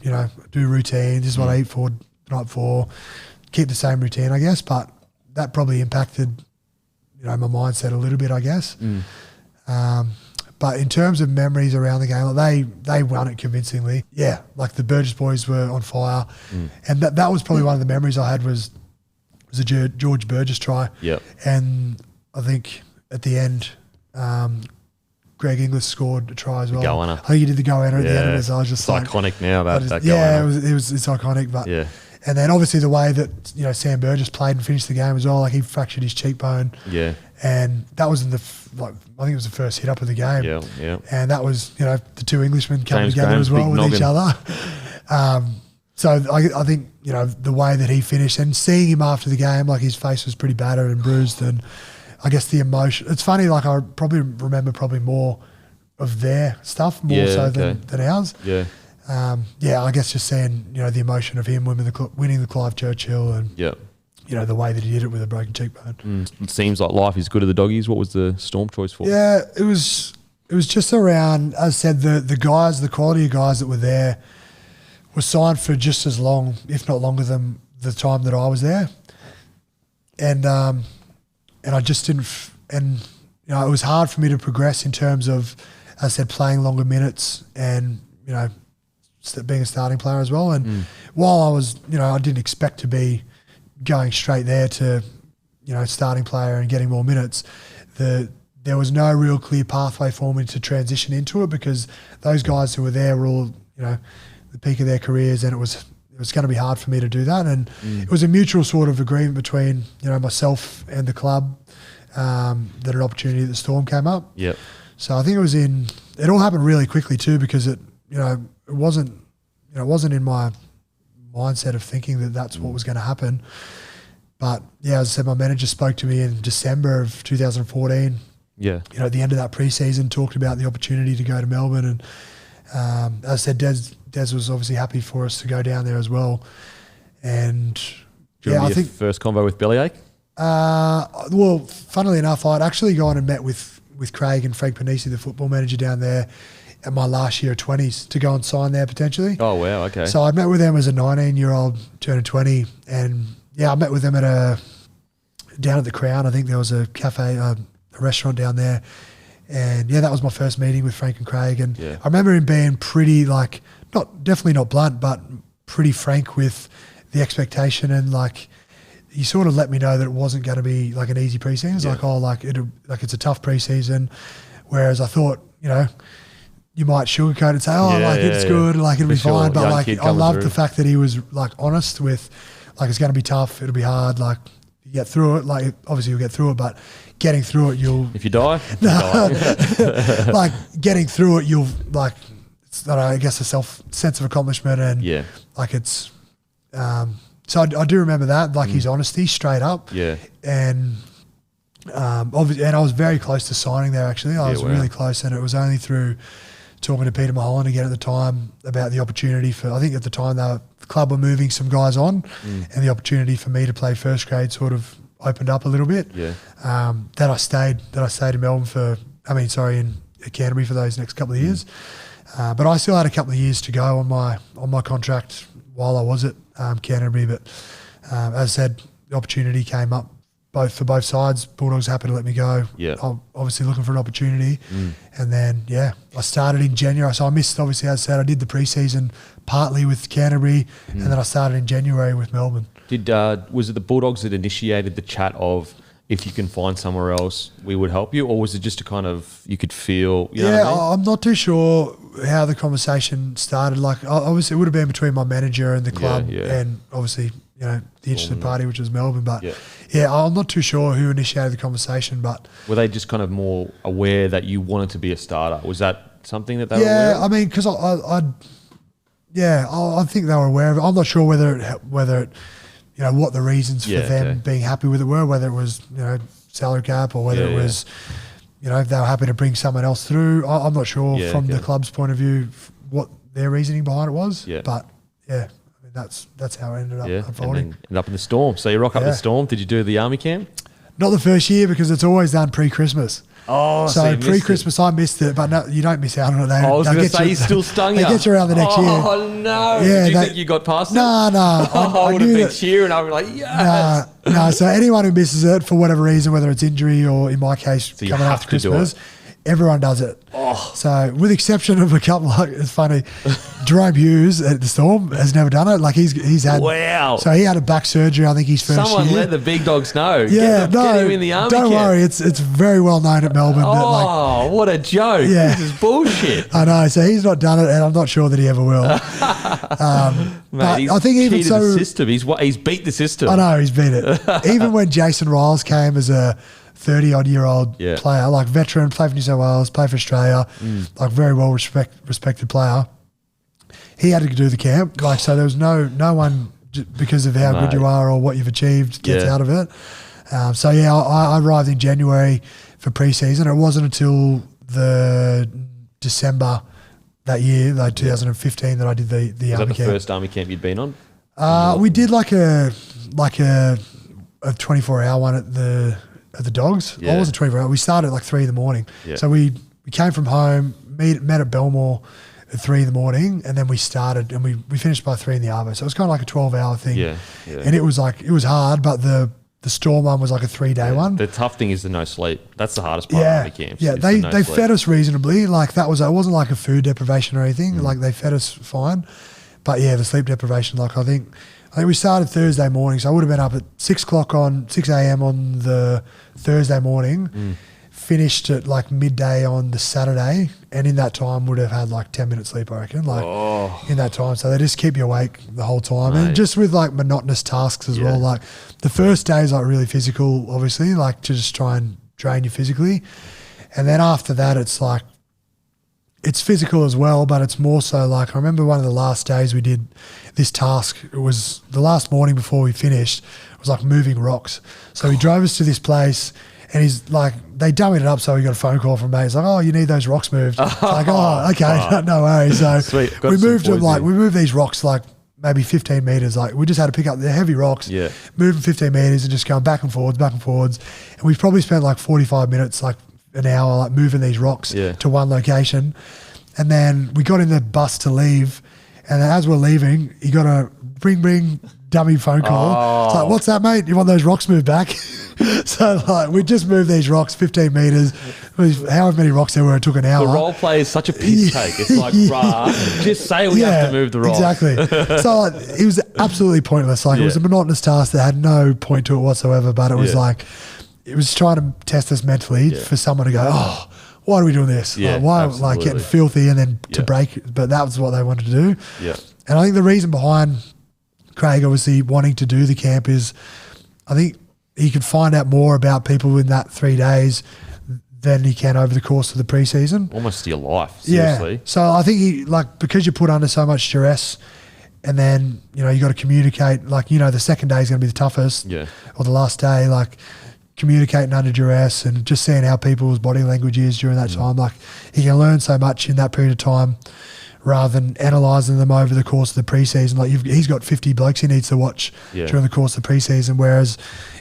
C: do routine. This is what I eat for the night before. Keep the same routine, I guess. But that probably impacted my mindset a little bit, I guess. But in terms of memories around the game, they won it convincingly. Yeah, like the Burgess boys were on fire. And that was probably one of the memories I had was a George Burgess try. Yep. And I think at the end, Greg Inglis scored a try as well.
B: Go-winner.
C: I think he did the go-winner at the end of it. So I was just
B: it's iconic now, that
C: go-winner. It's iconic. But and then obviously the way that Sam Burgess played and finished the game as well, like he fractured his cheekbone. Yeah. And that was in I think it was the first hit up of the game. Yeah, yeah. And that was the two Englishmen coming together as well with noggin. Each other. So I think the way that he finished and seeing him after the game, like his face was pretty battered and bruised, and I guess the emotion. It's funny, like I probably remember more of their stuff than ours. Yeah. I guess just seeing the emotion of him winning the Clive Churchill and the way that he did it with a broken cheekbone.
B: It seems like life is good at the Doggies. What was the Storm choice for?
C: Yeah, it was just around, as I said, the guys, the quality of guys that were there were signed for just as long, if not longer than the time that I was there. And I just didn't, and it was hard for me to progress in terms of, as I said, playing longer minutes and being a starting player as well. And while I was, I didn't expect to be going straight there to, starting player and getting more minutes. There was no real clear pathway for me to transition into it, because those guys who were there were all, the peak of their careers, and it was going to be hard for me to do that. And it was a mutual sort of agreement between, myself and the club, that an opportunity at the Storm came up.
B: Yep.
C: So I think it all happened really quickly too, because it wasn't in my mindset of thinking that that's what was going to happen. But yeah, as I said, my manager spoke to me in December of 2014.
B: Yeah.
C: At the end of that pre-season, talked about the opportunity to go to Melbourne. And as I said, Des was obviously happy for us to go down there as well. And
B: I think first convo with Bellyache?
C: Well, funnily enough, I'd actually gone and met with Craig and Frank Panisi, the football manager down there, at my last year of 20s to go and sign there potentially.
B: Oh, wow, okay.
C: So I'd met with them as a 19-year-old turning 20, and I met with them down at the Crown. I think there was a cafe, a restaurant down there. And that was my first meeting with Frank and Craig. And I remember him being pretty definitely not blunt, but pretty frank with the expectation, and he sort of let me know that it wasn't going to be like an easy preseason. It's it's a tough preseason. Whereas I thought, you might sugarcoat and say, it's good, it'll be fine. But I loved the fact that he was honest with, it's going to be tough, it'll be hard, you get through it. Obviously you'll get through it, but getting through it, if
B: you die,
C: getting through it, it's I guess a sense of accomplishment, and it's. So I do remember that, his honesty, straight up.
B: Yeah.
C: And obviously, and I was very close to signing there. Actually, I was really close, and it was only through talking to Peter Mulholland again at the time about the opportunity for. I think at the time the club were moving some guys on, and the opportunity for me to play first grade sort of opened up a little bit.
B: Yeah.
C: That I stayed in Melbourne in Canterbury for those next couple of years. But I still had a couple of years to go on my contract while I was at Canterbury. But as I said, the opportunity came up for both sides. Bulldogs happy to let me go.
B: Yeah.
C: I'm obviously looking for an opportunity. And then, I started in January. So I missed, obviously, as I said, I did the pre-season partly with Canterbury, and then I started in January with Melbourne.
B: Was it the Bulldogs that initiated the chat of, if you can find somewhere else, we would help you? Or was it just a kind of, you could feel, you know what I mean?
C: I'm not too sure how the conversation started. Obviously it would have been between my manager and the club, and obviously, the interested party, which was Melbourne. But I'm not too sure who initiated the conversation. But
B: were they just kind of more aware that you wanted to be a starter? Was that something that they were aware of?
C: I mean, because I think they were aware of it. I'm not sure whether it what the reasons for them being happy with it were, whether it was, salary cap, or whether it was, they were happy to bring someone else through. I'm not sure from the club's point of view what their reasoning behind it was.
B: Yeah.
C: But that's how it ended up unfolding.
B: And then ended up in the Storm. So you rock up the Storm. Did you do the army camp?
C: Not the first year, because it's always done pre-Christmas.
B: Oh,
C: so pre-Christmas I missed it, but no, you don't miss out on it.
B: I was going to say, he's still stung you.
C: They get you around the next year.
B: Oh, no. Did you think you got past it?
C: No.
B: I would have been cheering. I would be like, yes.
C: No, so anyone who misses it for whatever reason, whether it's injury or, in my case, coming after Christmas, everyone does it.
B: Oh.
C: So with the exception of a couple, it's funny, Jerome Hughes at the Storm has never done it. He's had.
B: Wow.
C: So he had a back surgery, I think, his first year.
B: Someone let the big dogs know.
C: Yeah,
B: get him in the army
C: don't
B: camp.
C: worry, it's very well known at Melbourne.
B: What a joke.
C: Yeah.
B: This is bullshit.
C: I know, so he's not done it, and I'm not sure that he ever will.
B: Mate, he's
C: I think even
B: cheated the system. He's beat the system.
C: I know, he's beat it. Even when Jason Riles came as a 30-odd-year-old player, veteran, played for New South Wales, played for Australia, very well respected player. He had to do the camp. So there was no one, because of how good you are or what you've achieved, gets out of it. I arrived in January for pre-season. It wasn't until the December that year, 2015, that I did the army camp.
B: Was that the first army camp you'd been on?
C: We did a 24-hour one at the Dogs.
B: Yeah.
C: I wasn't 24 hours. We started at 3 a.m.
B: Yeah.
C: So we came from home, met at Belmore at 3 a.m, and then we started, and we finished by 3 in the arvo. So it was kind of like a 12-hour thing.
B: Yeah.
C: And it was hard, but the the Storm one was like a 3-day one.
B: The tough thing is the no sleep. That's the hardest part of army camps.
C: Yeah, they fed us reasonably. Like it wasn't like a food deprivation or anything. Like they fed us fine. But yeah, the sleep deprivation, like I think we started Thursday morning, so I would have been up at 6 a.m. on the Thursday morning, finished at like midday on the Saturday, and in that time would have had like 10 minutes sleep, I reckon, in that time. So they just keep you awake the whole time. Mate. And just with like monotonous tasks as well. Like the first day is like really physical, obviously, like to just try and drain you physically. And then after that, it's like, it's physical as well, but it's more so like, I remember one of the last days we did this task. It was the last morning before we finished. It was like moving rocks. So he drove us to this place, and he's like, they dummied it up, so we got a phone call from mate. He's like, oh, you need those rocks moved. It's like, oh, okay, no worries. So we moved them, like, we moved these rocks like maybe 15 metres. Like we just had to pick up the heavy rocks, move them 15 metres and just going back and forwards. And we probably spent like 45 minutes, like an hour, like moving these rocks to one location. And then we got in the bus to leave, and then as we're leaving, he got a ring dummy phone call. It's like, what's that, mate? You want those rocks moved back? So like we just moved these rocks 15 metres. However many rocks there were, it took an hour.
B: The role play is such a piss take. It's like, just say we have to move the rocks.
C: Exactly. So like, it was absolutely pointless. Like it was a monotonous task that had no point to it whatsoever, but it was like, it was trying to test us mentally for someone to go, oh, why are we doing this?
B: Yeah,
C: like, why
B: absolutely.
C: like getting filthy and then to break? But that was what they wanted to do.
B: Yeah.
C: And I think the reason behind Craig obviously wanting to do the camp is, I think he could find out more about people in that 3 days than he can over the course of the preseason.
B: Almost your life, seriously.
C: Yeah. So I think he, like, because you're put under so much stress, and then, you know, you got to communicate, like, you know, the second day is going to be the toughest.
B: Yeah.
C: Or the last day, like, communicating under duress and just seeing how people's body language is during that time. Like, he can learn so much in that period of time rather than analysing them over the course of the preseason. Like, he's got 50 blokes he needs to watch during the course of the preseason, whereas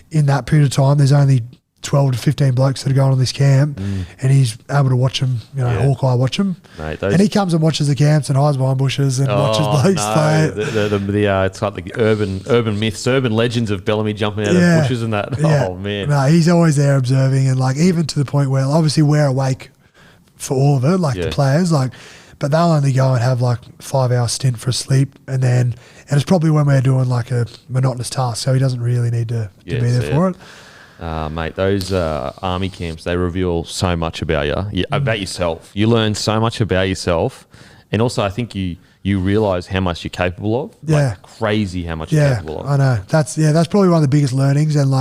C: in that period of time, there's only 12 to 15 blokes that are going on this camp, and he's able to watch them, you know, Hawkeye watch them.
B: Mate,
C: and he comes and watches the camps and hides behind bushes and watches blokes play.
B: It's like the urban myths, urban legends of Bellamy jumping out of bushes and that.
C: Yeah.
B: Oh, man.
C: No, he's always there observing, and like even to the point where obviously we're awake for all of it, like the players, like, but they'll only go and have like 5-hour stint for sleep, and it's probably when we're doing like a monotonous task, so he doesn't really need to be there for it.
B: Mate, those army camps, they reveal so much about you, about yourself. You learn so much about yourself, and also I think you realise how much you're capable of. Like, crazy how much you're capable of.
C: I know. That's probably one of the biggest learnings, and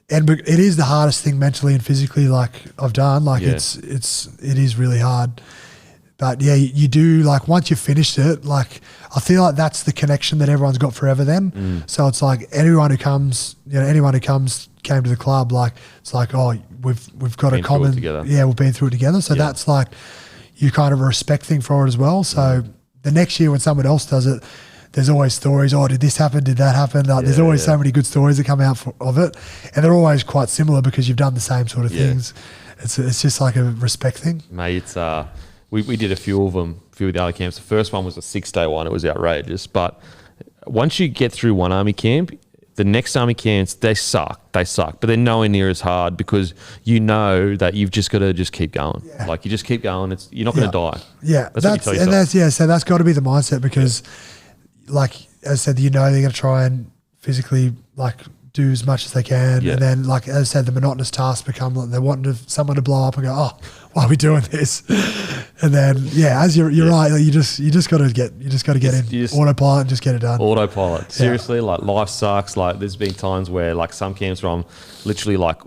C: it is the hardest thing mentally and physically, like, I've done. Like, it is really hard. But yeah, you do, like, once you've finished it, like, I feel like that's the connection that everyone's got forever then. So it's like anyone who comes came to the club, like, it's like, oh, we've got a common, we've been through it together. So that's like, you kind of a respect thing for it as well. So the next year when someone else does it, there's always stories, oh, did this happen? Did that happen? Like, there's always so many good stories that come out of it. And they're always quite similar because you've done the same sort of things. It's just like a respect thing.
B: Mate, it's we did a few of the other camps. The first one was a 6-day one. It was outrageous. But once you get through one army camp, the next army camps, they suck, but they're nowhere near as hard because you know that you've just got to just keep going. Yeah. Like, you just keep going. You're not going to die.
C: Yeah, so that's got to be the mindset because, like as I said, you know they're going to try and physically, like, do as much as they can, and then, like as I said, the monotonous tasks become like they want someone to blow up and go, oh, why are we doing this? And then as you're right, like, you just got to get in autopilot and just get it done.
B: Autopilot, seriously, like, life sucks. Like, there's been times where, like, some camps where I'm literally, like,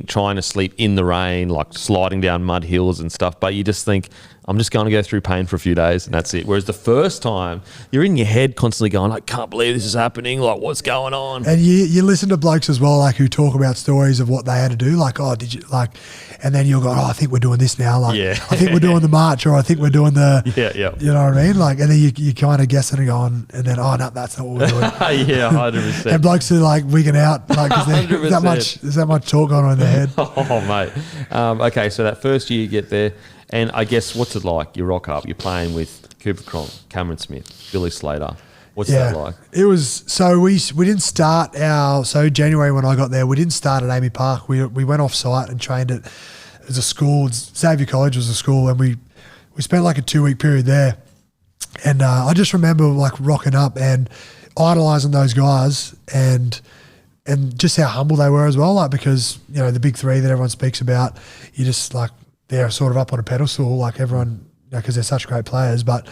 B: trying to sleep in the rain, like, sliding down mud hills and stuff. But you just think, I'm just going to go through pain for a few days and that's it. Whereas the first time, you're in your head constantly going, I can't believe this is happening. Like, what's going on?
C: And you listen to blokes as well, like, who talk about stories of what they had to do. Like, oh, did you, like, and then you'll go, oh, I think we're doing this now. Like, I think we're doing the march, or I think we're doing the, you know what I mean? Like, and then you kind of guess it and going, and then, oh, no, that's not what we're doing.
B: 100%.
C: And blokes are like wigging out, like, because there's that much talk going on in their head.
B: Oh, mate. Okay, so that first year you get there, and I guess what's it like? You rock up, you're playing with Cooper Cronk, Cameron Smith, Billy Slater. What's that like?
C: It was, so we didn't start January when I got there, we didn't start at Amy Park. We went off site and trained at as a school. Xavier College was a school, and we spent like a 2-week period there. And I just remember like rocking up and idolising those guys and just how humble they were as well. Like, because, you know, the big three that everyone speaks about, you just like, they're sort of up on a pedestal, like everyone, you know, because they're such great players. But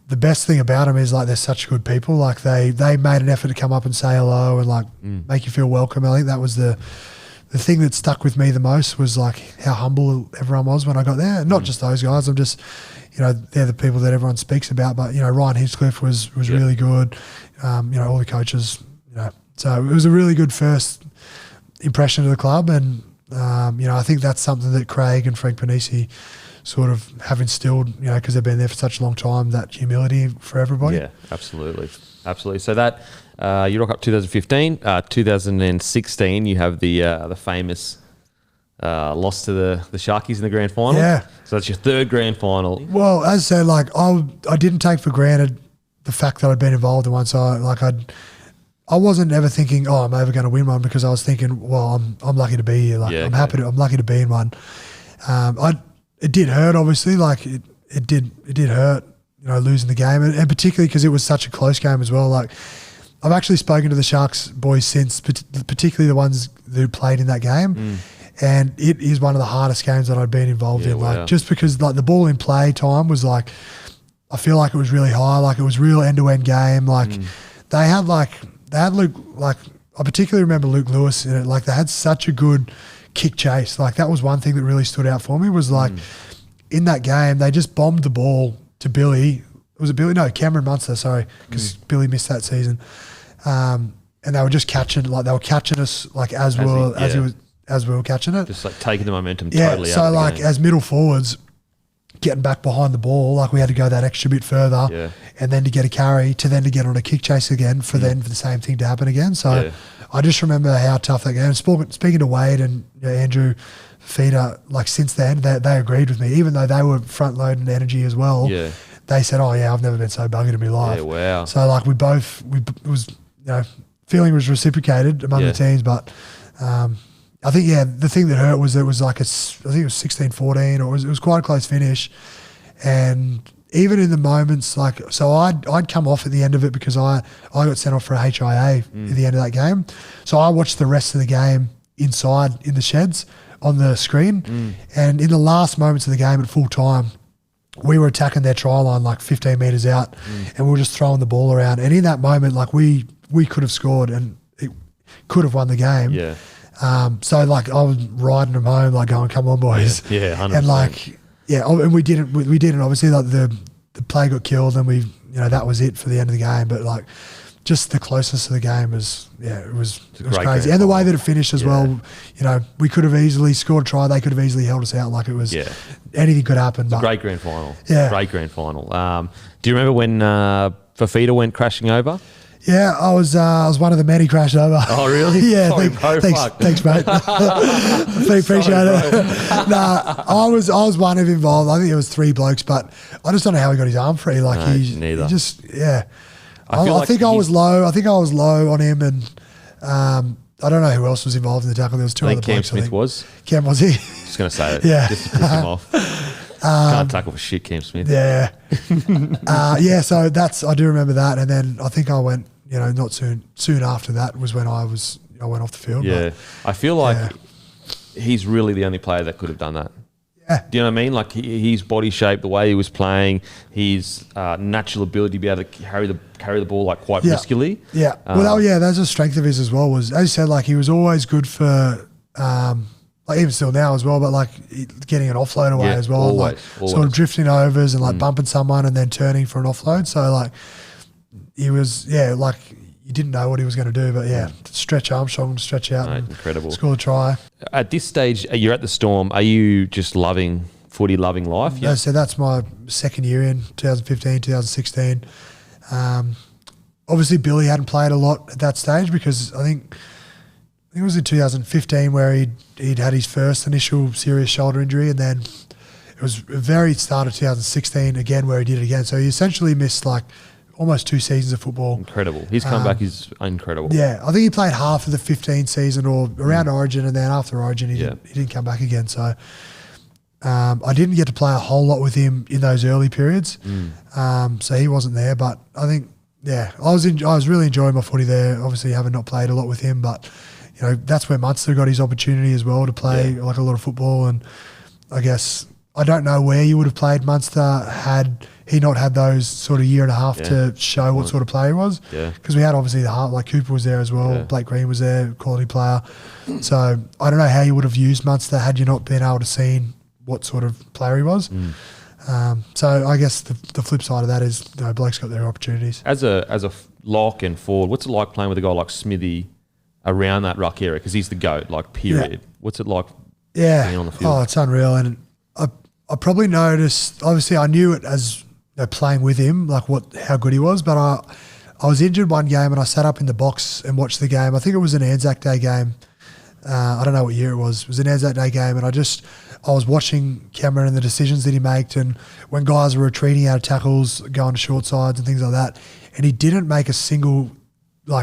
C: the best thing about them is like they're such good people. Like they made an effort to come up and say hello and like make you feel welcome. I think that was the thing that stuck with me the most, was like how humble everyone was when I got there. And not just those guys. I'm just, you know, they're the people that everyone speaks about. But, you know, Ryan Hinchcliffe was really good. You know, all the coaches, you know. So it was a really good first impression of the club. And, you know, I think that's something that Craig and Frank Panisi sort of have instilled, you know, because they've been there for such a long time, that humility for everybody.
B: Yeah, absolutely. Absolutely. So that, you rock up 2015, 2016, you have the famous loss to the Sharkies in the grand final.
C: Yeah.
B: So that's your third grand final.
C: Well, as I said, like I didn't take for granted the fact that I'd been involved in one. So I wasn't ever thinking, oh, I'm ever going to win one, because I was thinking, well, I'm lucky to be here. Like I'm lucky to be in one. It did hurt, obviously. Like it did hurt, you know, losing the game, and particularly because it was such a close game as well. Like I've actually spoken to the Sharks boys since, particularly the ones who played in that game. And it is one of the hardest games that I've been involved in. Like just because like the ball in play time was like, I feel like it was really high. Like it was real end-to-end game. Like they had Luke, like I particularly remember Luke Lewis in it. Like they had such a good kick chase. Like that was one thing that really stood out for me, was like in that game, they just bombed the ball to Billy. Was it Billy? No, Cameron Munster, sorry, because Billy missed that season. And they were just catching, like they were catching us like as we were catching it.
B: Just like taking the momentum totally out
C: so
B: of the
C: like
B: game.
C: As middle forwards, getting back behind the ball, like we had to go that extra bit further, and then to get a carry, to then to get on a kick chase again, for then for the same thing to happen again. So I just remember how tough that game. Speaking to Wade and, you know, Andrew Feeder, like since then, they agreed with me, even though they were front loading energy as well. Yeah. They said, "Oh yeah, I've never been so buggered in my life."
B: Yeah, wow.
C: So like it was, you know, feeling was reciprocated among the teams, but. I think, the thing that hurt was it was like I think it was 16-14, or it was quite a close finish. And even in the moments, like, so I'd come off at the end of it because I got sent off for a HIA at the end of that game. So I watched the rest of the game inside in the sheds on the screen. And in the last moments of the game at full time, we were attacking their try line like 15 metres out, and we were just throwing the ball around. And in that moment, like we could have scored and it could have won the game.
B: Yeah.
C: So like I was riding them home, like going, "Come on, boys!"
B: Yeah, 100%.
C: And like, and we didn't. Obviously, like the play got killed, and we, you know, that was it for the end of the game. But like, just the closeness of the game was, it was crazy, and the way that it finished as well. You know, we could have easily scored a try. They could have easily held us out. Like it was, anything could happen.
B: It's a great grand final.
C: Yeah,
B: great grand final. Do you remember when Fafita went crashing over?
C: Yeah, I was one of the men he crashed over.
B: Oh, really?
C: Yeah,
B: sorry,
C: thanks, mate. Appreciate it. Nah, I was one of involved. I think there was 3 blokes, but I just don't know how he got his arm free. Like
B: neither.
C: He just I think I was low. I think I was low on him, and I don't know who else was involved in the tackle. There was 2 other blokes.
B: Cam Smith was.
C: Cam was he?
B: Just gonna say it.
C: Yeah,
B: just to piss him off. Can't tackle for shit, Cam Smith.
C: Yeah. So I do remember that. And then I think I went, you know, not soon after that was when I went off the field.
B: Yeah. I feel like he's really the only player that could have done that.
C: Yeah.
B: Do you know what I mean? Like his body shape, the way he was playing, his natural ability to be able to carry the ball like quite riskily.
C: Yeah. That's a strength of his as well. Was, as you said, like he was always good for like even still now as well, but like getting an offload away as well, always. Sort of drifting overs and like bumping someone and then turning for an offload. So like he was, like you didn't know what he was going to do, but stretch Armstrong, stretch out, and
B: incredible.
C: Score a try. At
B: this stage, you're at the Storm. Are you just loving footy, loving life?
C: Yeah. So that's my second year in 2015, 2016. Obviously, Billy hadn't played a lot at that stage because I think it was in 2015 where he'd had his first initial serious shoulder injury, and then it was the very start of 2016 again where he did it again. So he essentially missed like almost 2 seasons of football.
B: Incredible. His comeback is incredible.
C: Yeah, I think he played half of the 15 season or around Origin, and then after Origin, he didn't come back again. So I didn't get to play a whole lot with him in those early periods. So he wasn't there, but I think, I was really enjoying my footy there. Obviously, having not played a lot with him, but that's where Munster got his opportunity as well to play like a lot of football. And I guess I don't know where you would have played Munster had he not had those sort of year and a half to show what sort of player he was. Because we had obviously the heart, like Cooper was there as well, Blake Green was there, quality player. So I don't know how you would have used Munster had you not been able to see what sort of player he was. So I guess the flip side of that is Blake's got their opportunities.
B: As a lock and forward, what's it like playing with a guy like Smithy around that ruck area? Because he's the GOAT, like, period. What's it like being on the field?
C: Oh, it's unreal. And I probably noticed, obviously I knew it as playing with him, like how good he was, but I was injured one game and I sat up in the box and watched the game. I think it was an Anzac Day game. I don't know what year it was. It was an Anzac Day game, and I was watching Cameron and the decisions that he made, and when guys were retreating out of tackles, going to short sides and things like that, and he didn't make a single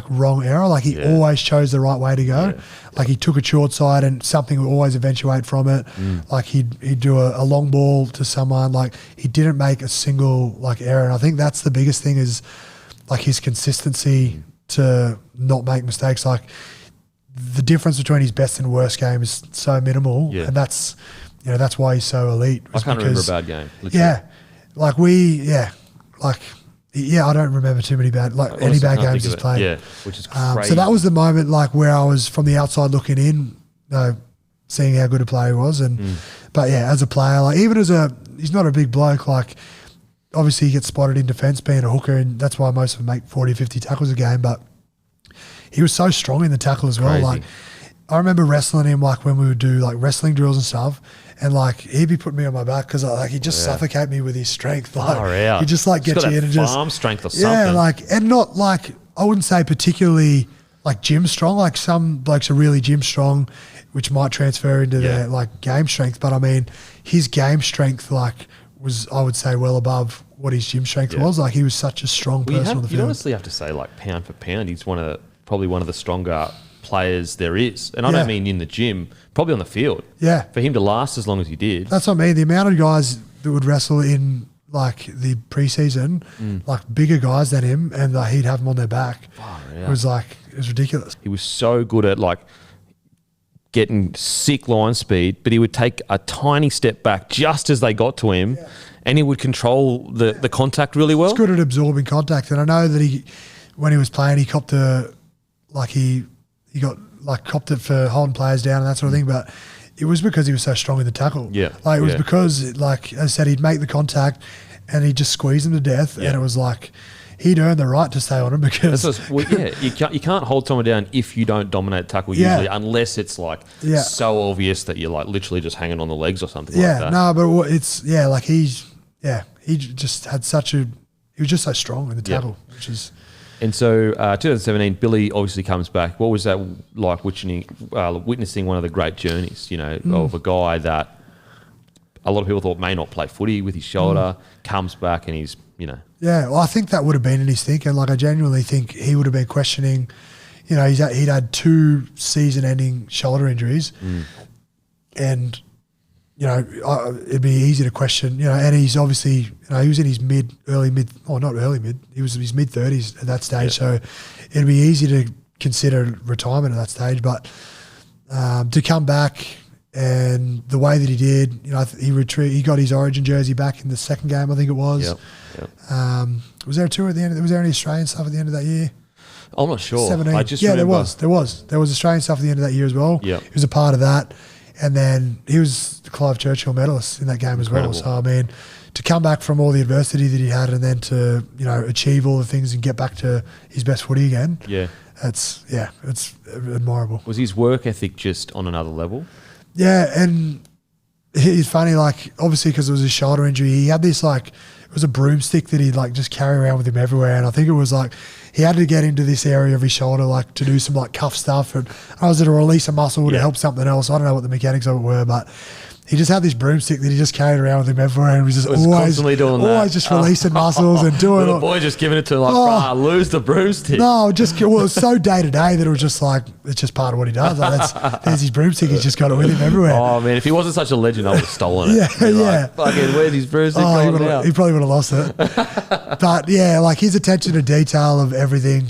C: wrong error. Like he always chose the right way to go. Like he took a short side and something would always eventuate from it. Like he'd do a long ball to someone. Like he didn't make a single error. And I think that's the biggest thing is his consistency to not make mistakes. Like the difference between his best and worst game is so minimal, and that's why he's so elite.
B: I can't remember a bad game. Literally.
C: I don't remember too many any bad games he's played.
B: Yeah, which is crazy.
C: So that was the moment where I was from the outside looking in, seeing how good a player he was. But as a player, he's not a big bloke. Obviously he gets spotted in defence being a hooker, and that's why most of them make 40, 50 tackles a game. But he was so strong in the tackle as well.
B: Crazy.
C: I remember wrestling him when we would do wrestling drills and stuff, and he'd be putting me on my back because he'd just suffocate me with his strength. He just get you in and just
B: farm strength or something.
C: And not I wouldn't say particularly gym strong. Some blokes are really gym strong, which might transfer into their game strength. But I mean, his game strength was, I would say, well above what his gym strength was. He was such a strong person on the field.
B: You honestly have to say pound for pound, he's probably one of the stronger players there is. And I don't mean in the gym, probably on the field. Yeah. For him to last as long as he did.
C: That's what I mean. The amount of guys that would wrestle in the preseason, bigger guys than him, and he'd have them on their back. It was it was ridiculous. He
B: was so good at getting sick line speed, but he would take a tiny step back just as they got to him, and he would control the contact really well.
C: He's good at absorbing contact, and I know that when he was playing, he copped he got copped it for holding players down and that sort of thing, but it was because he was so strong in the tackle. Yeah. It was because, as I said, he'd make the contact and he'd just squeeze him to death, and it was he'd earned the right to stay on him because...
B: you can't hold someone down if you don't dominate tackle usually, unless it's so obvious that you're literally just hanging on the legs or something like that.
C: No, but it's, he just had he was just so strong in the tackle, which is...
B: And so 2017, Billy obviously comes back. What was that like witnessing one of the great journeys, of a guy that a lot of people thought may not play footy with his shoulder, comes back and he's, Yeah,
C: well, I think that would have been in his thinking. I genuinely think he would have been questioning, he'd had 2 season-ending shoulder injuries and, it'd be easy to question, and he's obviously, he was in his not early mid, he was in his mid-30s at that stage, so it'd be easy to consider retirement at that stage, but to come back and the way that he did, he got his Origin jersey back in the second game, I think it was. Was there a tour at the end? Was there any Australian stuff at the end of that year?
B: I'm not sure.
C: 17.
B: I just remember.
C: There was Australian stuff at the end of that year as well.
B: Yeah.
C: He was a part of that. And then he was the Clive Churchill medalist in that game as well. So, I mean, to come back from all the adversity that he had and then to, achieve all the things and get back to his best footy again. Yeah. It's admirable.
B: Was his work ethic just on another level?
C: Yeah, and it's funny, obviously because it was his shoulder injury, he had this, it was a broomstick that he'd, just carry around with him everywhere. And I think it was, he had to get into this area of his shoulder, to do some, cuff stuff. And I was to release a muscle to help something else. I don't know what the mechanics of it were, but he just had this broomstick that he just carried around with him everywhere, and he was just
B: constantly doing that.
C: Always just releasing muscles and doing
B: the boy just giving it to lose the broomstick.
C: No, it was so day to day that it was just like, it's just part of what he does. Like there's his broomstick, he's just got it with him everywhere.
B: Oh man, if he wasn't such a legend, I would have stolen it.
C: Yeah.
B: Fucking, where's his broomstick going now?
C: He probably would have lost it. But yeah, like his attention to detail of everything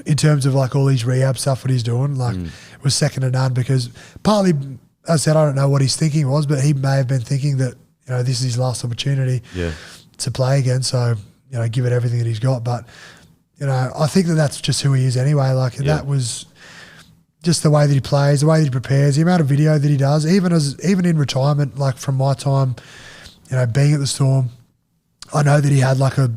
C: in terms of like all these rehab stuff, what he's doing, like was second to none, because partly, as I said, I don't know what his thinking was, but he may have been thinking that, this is his last opportunity to play again. So, give it everything that he's got. But, I think that's just who he is anyway. Like, and that was just the way that he plays, the way that he prepares, the amount of video that he does, even in retirement, like from my time, being at the Storm, I know that he had like a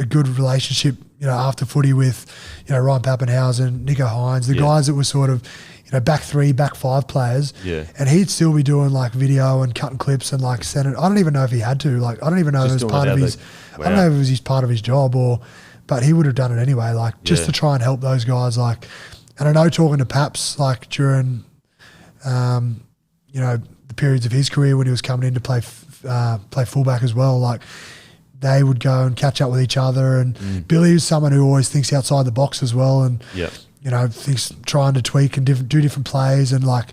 C: good relationship, after footy with, Ryan Pappenhausen, Nico Hines, the guys that were sort of, back 3, back 5 players. Yeah. And he'd still be doing like video and cutting clips and like sending. I don't even know if he had to. Like, I don't even know if it was part of his. Wow. I don't know if it was his part of his job but he would have done it anyway. Like just to try and help those guys. Like, and I know talking to Paps like during, the periods of his career when he was coming in to play fullback as well. Like, they would go and catch up with each other, and Billy is someone who always thinks outside the box as well, and thinks trying to tweak and do different plays, and like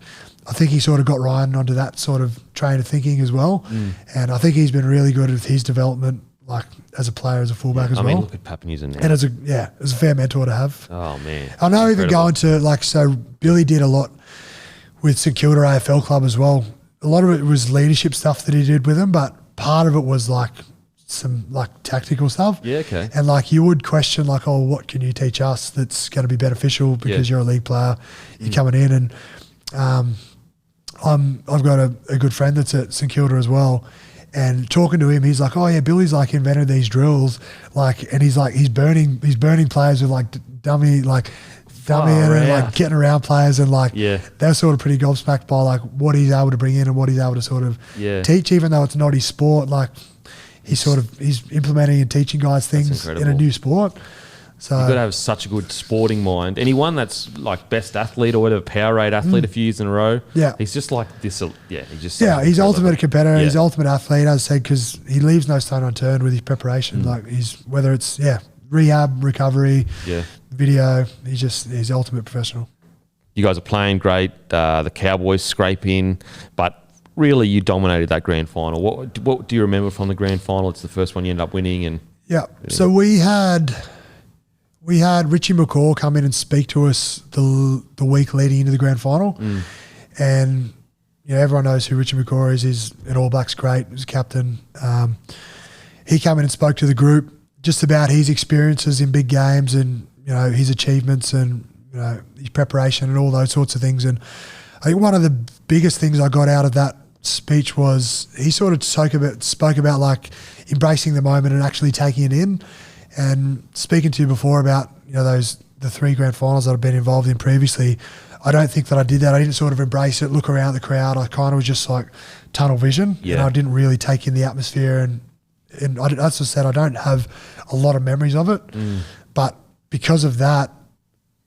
C: I think he sort of got Ryan onto that sort of train of thinking as well, and I think he's been really good at his development, like as a player, as a fullback as well. I mean,
B: look at Pappenhausen now,
C: and as a fair mentor to have.
B: Oh man,
C: I know. Even going to so Billy did a lot with St Kilda AFL club as well. A lot of it was leadership stuff that he did with them, but part of it was like some like tactical stuff.
B: Yeah, okay.
C: And like you would question like, oh, what can you teach us that's going to be beneficial because you're a league player, you're coming in, and I've got a good friend that's at St Kilda as well, and talking to him, he's like, oh yeah, Billy's like invented these drills, like, and he's burning players with like dummy and like getting around players, and like they're sort of pretty gobsmacked by like what he's able to bring in and what he's able to sort of teach, even though it's not his sport. Like he's implementing and teaching guys things in a new sport. So
B: you've got to have such a good sporting mind. Anyone that's like best athlete or whatever, Powerade athlete a few years in a row, he's just like this. He's
C: ultimate competitor. He's ultimate athlete, as I said, because he leaves no stone unturned with his preparation. Like whether it's rehab, recovery, video, he's ultimate professional.
B: You guys are playing great. The Cowboys scrape in, but really, you dominated that grand final. What do you remember from the grand final? It's the first one you ended up winning, and
C: so we had Richie McCaw come in and speak to us the week leading into the grand final, and everyone knows who Richie McCaw is. He's an All Blacks great. He's a captain. He came in and spoke to the group just about his experiences in big games and his achievements and his preparation and all those sorts of things. And I think one of the biggest things I got out of that speech was he sort of spoke about like embracing the moment and actually taking it in. And speaking to you before about the 3 grand finals that I've been involved in previously, I don't think that I did that. I didn't sort of embrace it, look around the crowd. I kind of was just like tunnel vision, and I didn't really take in the atmosphere. And as I said, I don't have a lot of memories of it, but because of that,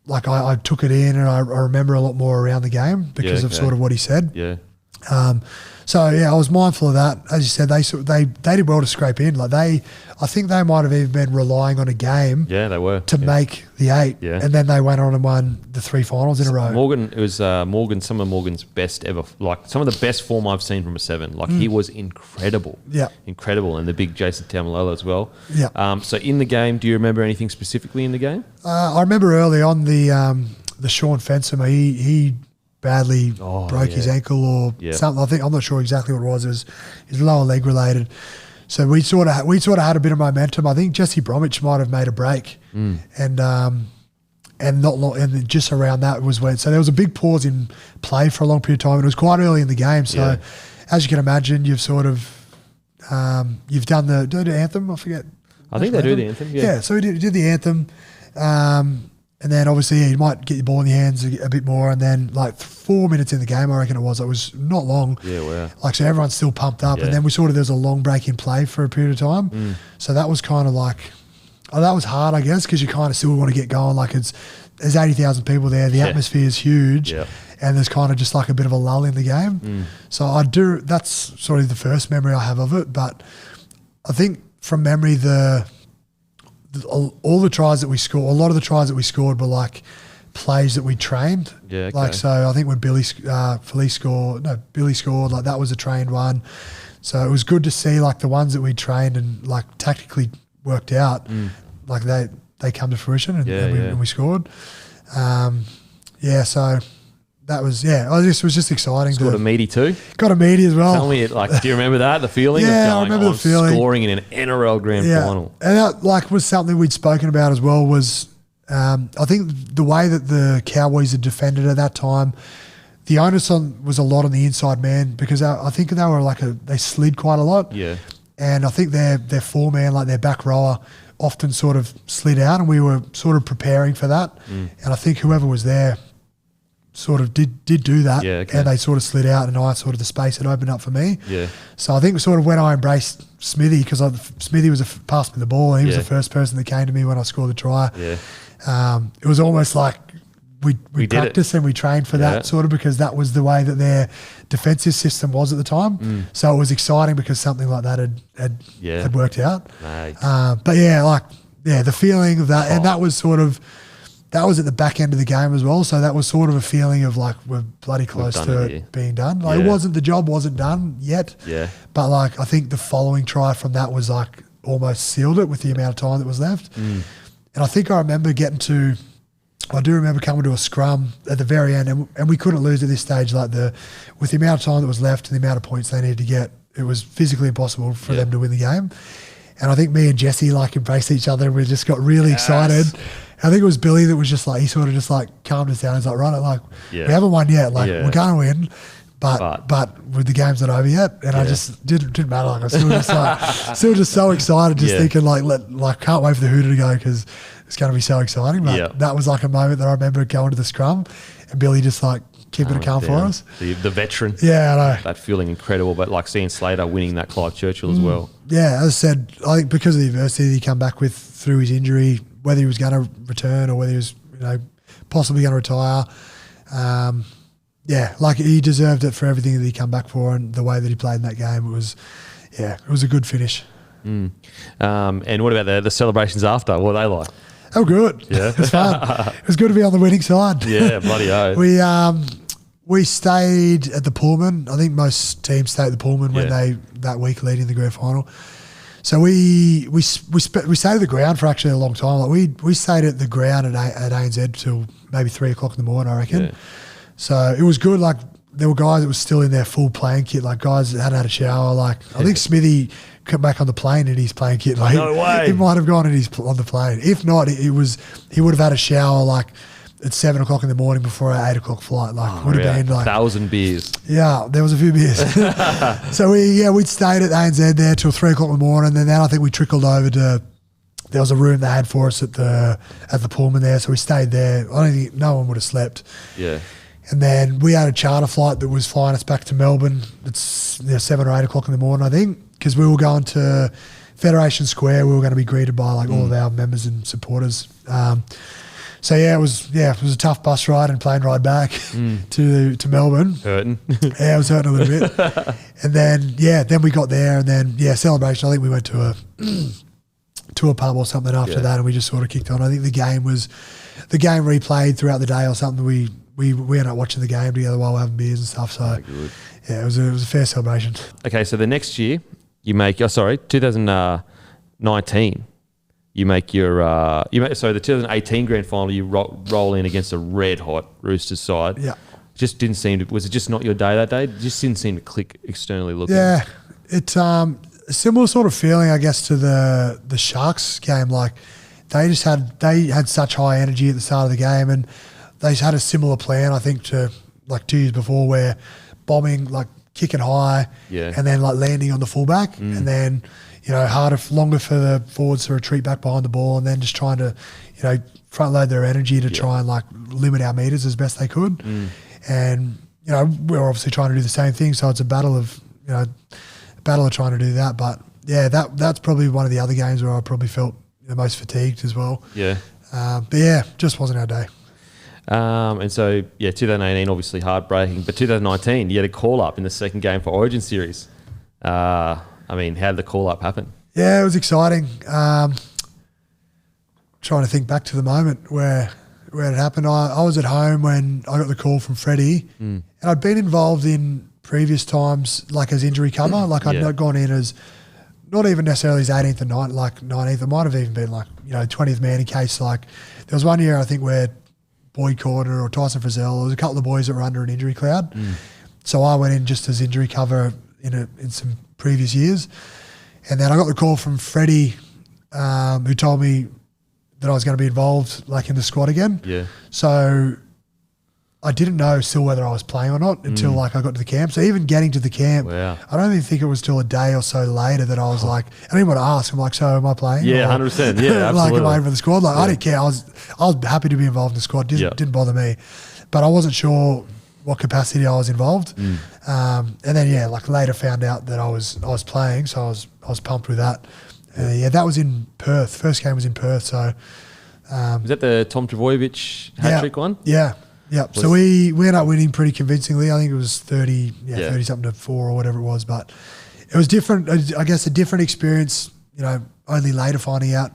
C: like I took it in, and I remember a lot more around the game because of sort of what he said. Yeah. So I was mindful of that. As you said, they did well to scrape in. Like I think they might have even been relying on a game.
B: Yeah, they were
C: to make the 8. Yeah. And then they went on and won the 3 finals in a row.
B: It was some of Morgan's best ever. Like some of the best form I've seen from a 7. Like he was incredible. Yeah. Incredible, and the big Jason Taumalolo as well. Yeah. So in the game, do you remember anything specifically in the game?
C: I remember early on the Sean Fensimer. He badly broke his ankle or something. I'm not sure exactly what it was. It was his lower leg related. So we sort of had a bit of momentum. I think Jesse Bromwich might have made a break, and not long, and just around that was when. So there was a big pause in play for a long period of time. It was quite early in the game. So as you can imagine, you've sort of you've done the anthem. I forget.
B: I think they do the anthem. Yeah.
C: So we did the anthem. And then obviously you might get your ball in your hands a bit more, and then like 4 minutes in the game, I reckon it was not long. Yeah, wow. Like so everyone's still pumped up, and then there's a long break in play for a period of time. So that was kind of like, that was hard, I guess, because you kind of still want to get going. Like it's there's 80,000 people there. The atmosphere is huge.
B: Yeah.
C: And there's kind of just like a bit of a lull in the game. So that's sort of the first memory I have of it. But I think from memory, all the tries that we scored, a lot of the tries that we scored were like plays that we trained.
B: Yeah, okay.
C: Like, so I think when Billy scored, like that was a trained one. So it was good to see like the ones that we trained and like tactically worked out, like they come to fruition and we scored. So that was, it was just exciting.
B: Scored a meaty too?
C: Got a meaty as well.
B: Tell me, like, do you remember that, the feeling of going,
C: I remember the feeling.
B: Scoring in an NRL grand final?
C: And that like was something we'd spoken about as well was, I think the way that the Cowboys had defended at that time, the onus was a lot on the inside man because I think they were they slid quite a lot. Yeah. And I think their four-man, like their back rower, often sort of slid out and we were sort of preparing for that. And I think whoever was there sort of did do that, and they sort of slid out, and the space had opened up for me. Yeah. So I think sort of when I embraced Smithy, because Smithy passed me the ball, and he was the first person that came to me when I scored the try. Yeah. It was almost like we practiced and we trained for that sort of because that was the way that their defensive system was at the time. So it was exciting because something like that had worked out. Nice. But the feeling of that, and that was sort of. That was at the back end of the game as well, so that was sort of a feeling of like we're bloody close to it being done. Like the job wasn't done yet. Yeah. But like I think the following try from that was like almost sealed it with the amount of time that was left. And I think I do remember coming to a scrum at the very end, and we couldn't lose at this stage. Like with the amount of time that was left and the amount of points they needed to get, it was physically impossible for them to win the game. And I think me and Jesse like embraced each other and we just got really excited. I think it was Billy that was just like, he sort of just like calmed us down. He's like, right, like we haven't won yet. Like we're going to win, but with the game's not over yet. And I just didn't matter. Like I was still just so excited, just thinking like can't wait for the hooter to go because it's going to be so exciting. But that was like a moment that I remember going to the scrum and Billy just like keeping it calm for us.
B: The veteran.
C: Yeah, I know.
B: That feeling incredible, but like seeing Slater winning that Clive Churchill as well. Yeah,
C: as I said, I think because of the adversity he come back with through his injury, whether he was going to return or whether he was, possibly going to retire, like he deserved it for everything that he come back for and the way that he played in that game. It was a good finish.
B: And what about the celebrations after? What were they like?
C: Oh, good. Yeah, it was fun. It was good to be on the winning side.
B: Yeah, bloody oath.
C: We stayed at the Pullman. I think most teams stay at the Pullman when that week leading the grand final. So we stayed at the ground for actually a long time. Like we stayed at the ground at ANZ till maybe 3 o'clock in the morning, I reckon. Yeah. So it was good. Like there were guys that were still in their full playing kit, like guys that hadn't had a shower. Like I think Smithy came back on the plane in his playing kit. Like,
B: no way.
C: He might have gone on the plane. If not, he would have had a shower like at 7 o'clock in the morning before our 8 o'clock flight. Like would have been like
B: 1,000 beers.
C: Yeah, there was a few beers. So we'd stayed at ANZ there till 3 o'clock in the morning, and then I think we trickled over to. There was a room they had for us at the Pullman there, so we stayed there. I don't think no one would have slept. Yeah. And then we had a charter flight that was flying us back to Melbourne. It's 7 or 8 o'clock in the morning, I think, because we were going to Federation Square. We were going to be greeted by like all of our members and supporters. So it was a tough bus ride and plane ride back to Melbourne.
B: Hurting.
C: Yeah, it was hurting a little bit. And then we got there, and then celebration. I think we went to a pub or something after that, and we just sort of kicked on. I think the game replayed throughout the day or something. We ended up watching the game together while we were having beers and stuff. So it was a fair celebration.
B: Okay, so the next year you make 2019. You make your the 2018 grand final. You roll in against a red hot Roosters side. Yeah, just didn't seem to. Was it just not your day that day? It just didn't seem to click externally looking.
C: Yeah, it's a similar sort of feeling, I guess, to the Sharks game. Like they had such high energy at the start of the game, and they had a similar plan, I think, to like 2 years before, where bombing, like kicking high, and then like landing on the fullback, and then. Longer for the forwards to retreat back behind the ball, and then just trying to, front load their energy to try and like limit our meters as best they could. And we're obviously trying to do the same thing. So it's a battle of trying to do that. But that's probably one of the other games where I probably felt the most fatigued as well. Yeah. Just wasn't our day.
B: And so, 2018, obviously heartbreaking. But 2019, you had a call-up in the second game for Origin Series. I mean, how did the call-up happen?
C: Yeah, it was exciting. Trying to think back to the moment where it happened. I was at home when I got the call from Freddie, and I'd been involved in previous times, like as injury cover. Like I'd not gone in as, not even necessarily as 18th or 19th. It might have even been 20th man in case. Like there was one year I think where Boyd Corner or Tyson Frizzell, there was a couple of boys that were under an injury cloud. So I went in just as injury cover in some previous years. And then I got the call from Freddie, who told me that I was going to be involved in the squad again. Yeah. So I didn't know still whether I was playing or not until I got to the camp. So even getting to the camp, I don't even think it was till a day or so later that I was I didn't want to ask. I'm like, so am I playing?
B: Yeah, 100%. Yeah, absolutely.
C: Am I in for the squad? I didn't care. I was happy to be involved in the squad. Didn't bother me. But I wasn't sure what capacity I was involved. And then later found out that I was playing, so I was pumped with that. That was in Perth. First game was in Perth. So
B: was that the Tom Trbojevic hat trick one?
C: Yeah. So we ended up winning pretty convincingly. I think it was 30 something to 4 or whatever it was. But it was different. I guess a different experience. Only later finding out.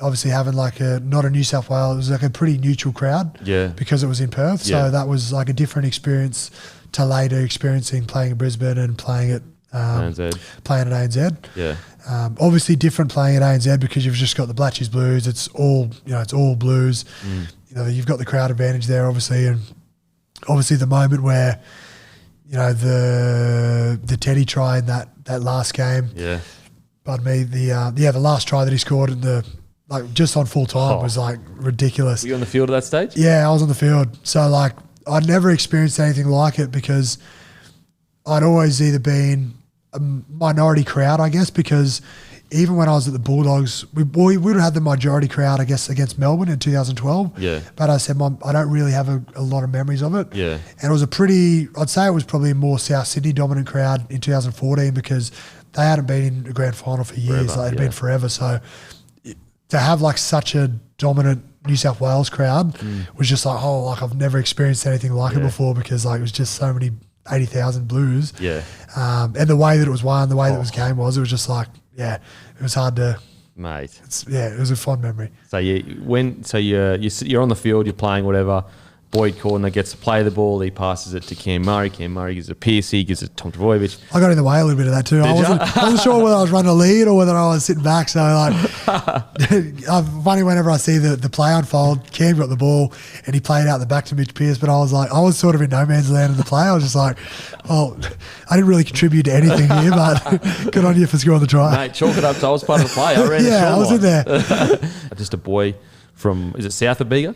C: Obviously having not a New South Wales, it was a pretty neutral crowd. Yeah. Because it was in Perth. So that was a different experience to later experiencing playing in Brisbane and playing at ANZ. Yeah. Obviously different playing at ANZ because you've just got the Blatchies Blues. It's all blues. You've got the crowd advantage there, obviously, and obviously the moment where the Teddy try in that last game. Yeah. Pardon me. The last try that he scored in the just on full time was ridiculous.
B: Were you on the field at that stage?
C: Yeah, I was on the field. So I'd never experienced anything like it because I'd always either been a minority crowd, I guess, because even when I was at the Bulldogs, we would have had the majority crowd, I guess, against Melbourne in 2012. Yeah. But I said, I don't really have a lot of memories of it. Yeah. And it was I'd say it was probably a more South Sydney dominant crowd in 2014 because they hadn't been in a grand final for years. It had been forever. So to have such a dominant New South Wales crowd was just I've never experienced anything like it before because it was just so many 80,000 Blues. Yeah. And the way that it was won, the way that this game was, it was just it was hard to.
B: Mate.
C: It was a fond memory.
B: So you're on the field, you're playing whatever. Boyd Corner gets to play the ball. He passes it to Cam Murray. Cam Murray gives it to Piercy, gives it to Tom Trbojevic.
C: I got in the way a little bit of that too. I wasn't sure whether I was running a lead or whether I was sitting back. So funny whenever I see the play unfold, Cam got the ball and he played out the back to Mitch Pearce, but I was sort of in no man's land in the play. I was just I didn't really contribute to anything here, but good on you for scoring the try.
B: Mate, chalk it up. So I was part of the play. I ran
C: I was in there.
B: Just a boy from, is it south of Bega?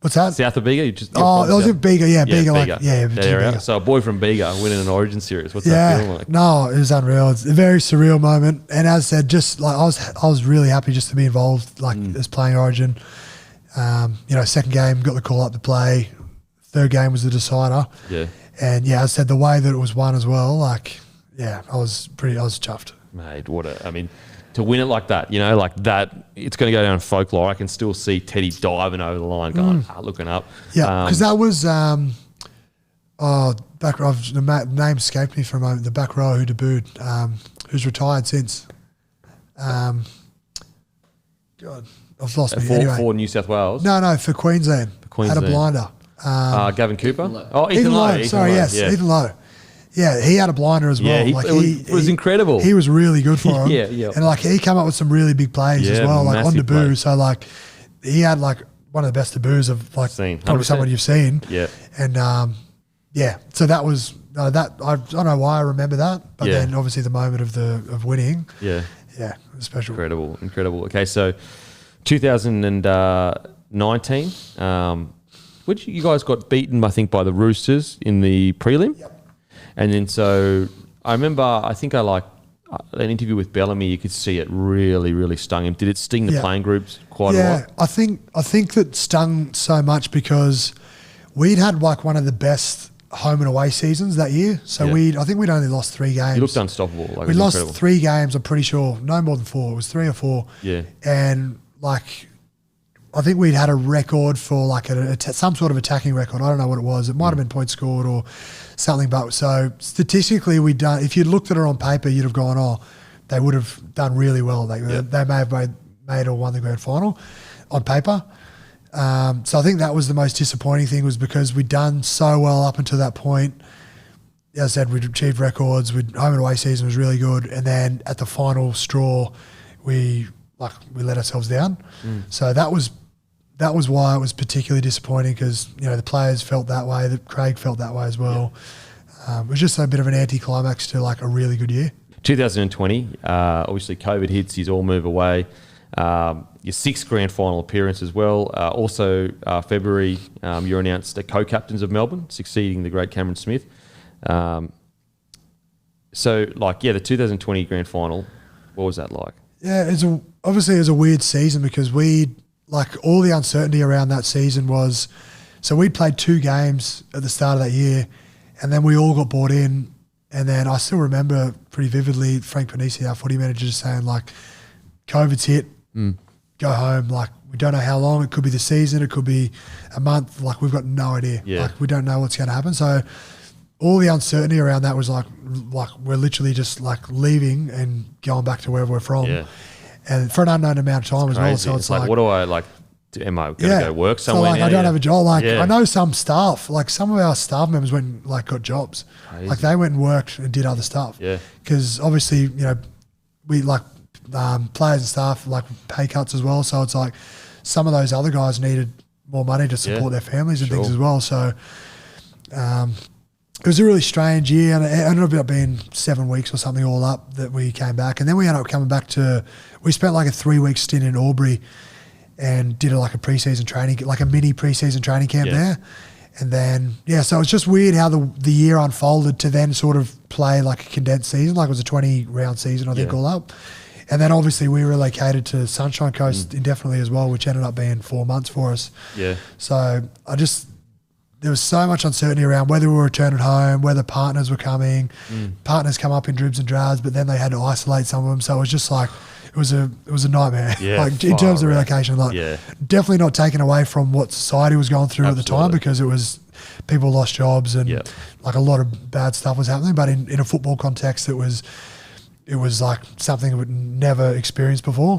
C: What's that?
B: South of Bega?
C: It was in Bega, Bega.
B: Bega. So a boy from Bega winning an Origin Series. What's that feeling like?
C: No, it was unreal. It's a very surreal moment. And as I said, I was really happy just to be involved, as playing Origin. Second game, got the call up to play. Third game was the decider. Yeah. And as I said, the way that it was won as well, I was chuffed.
B: Mate, to win it like that, that, it's going to go down in folklore. I can still see Teddy diving over the line, going, looking up.
C: Yeah, because that was back row. The name escaped me for a moment. The back row who debuted, who's retired since. God, I've lost me. Anyway,
B: for New South Wales.
C: No, for Queensland. Had a blinder.
B: Gavin Cooper.
C: Ethan Lowe. Ethan Lowe. Yeah, he had a blinder as well.
B: Yeah, it was incredible.
C: He was really good for him.
B: Yeah.
C: And he came up with some really big plays as well, on debut. Play. So he had one of the best debuts of probably someone you've seen. Yeah. And so that was that. I don't know why I remember that, but then obviously the moment of winning. Yeah. Yeah, it was special.
B: Incredible. Okay, so 2019, which you guys got beaten, I think, by the Roosters in the prelim. Yep. And then so I remember, I think an interview with Bellamy, you could see it really, really stung him. Did it sting the playing groups quite a lot?
C: Yeah, I think that stung so much because we'd had one of the best home and away seasons that year. So I think we'd only lost 3 games.
B: You looked unstoppable.
C: We lost incredible. 3 games, I'm pretty sure. No more than 4. It was 3 or 4. Yeah. And I think we'd had a record for like some sort of attacking record. I don't know what it was. It might have been points scored or something. But so statistically, we'd done. If you'd looked at it on paper, you'd have gone, "Oh, they would have done really well. They may have made or won the grand final on paper." So I think that was the most disappointing thing, was because we'd done so well up until that point. As I said, we'd achieved records. Home and away season was really good, and then at the final straw, we let ourselves down. So that was why it was particularly disappointing, because the players felt that way, that Craig felt that way as well. It was just a bit of an anticlimax to like a really good year.
B: 2020, obviously COVID hits, you all move away. Your sixth grand final appearance as well. Also, February, you're announced the co-captains of Melbourne, succeeding the great Cameron Smith. The 2020 grand final, what was that like? Yeah,
C: obviously it was a weird season, because all the uncertainty around that season was, so we played 2 games at the start of that year, and then we all got bought in, and then I still remember pretty vividly Frank Panisi, our footy manager, just saying like, COVID's hit, go home, like we don't know how long, it could be the season, it could be a month, like we've got no idea. Like we don't know what's going to happen. So all the uncertainty around that was like we're literally just like leaving and going back to wherever we're from. And for an unknown amount of time as well. So it's like,
B: what do I like? Am I going to go work somewhere?
C: So like,
B: now?
C: I don't have a job. Like I know some staff, like some of our staff members went and like got jobs. Crazy. Like they went and worked and did other stuff. Because obviously, we like players and staff like pay cuts as well. So it's like some of those other guys needed more money to support their families and things as well. So it was a really strange year, and it ended up being 7 weeks or something all up that we came back. And then we ended up coming back we spent like a 3-week stint in Albury and did like a pre-season training, like a mini pre-season training camp there. And then, so it was just weird how the year unfolded to then sort of play like a condensed season. Like it was a 20-round season, I think, all up. And then obviously we relocated to Sunshine Coast indefinitely as well, which ended up being 4 months for us. So there was so much uncertainty around whether we were returning home, whether partners were coming. Partners come up in dribs and drabs, but then they had to isolate some of them. So it was just like, it was a nightmare. Like in terms of relocation, definitely not taken away from what society was going through at the time, because it was, people lost jobs and like a lot of bad stuff was happening. But in a football context, it was like something we'd never experienced before.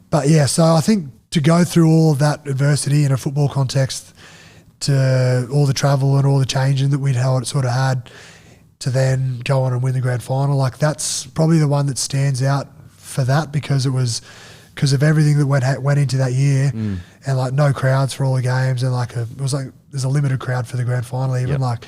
C: But so I think to go through all of that adversity in a football context, to all the travel and all the changing that we'd sort of had, to then go on and win the grand final, like that's probably the one that stands out for that, because it was because of everything that went into that year, and like no crowds for all the games, and like it was like there's a limited crowd for the grand final even. Like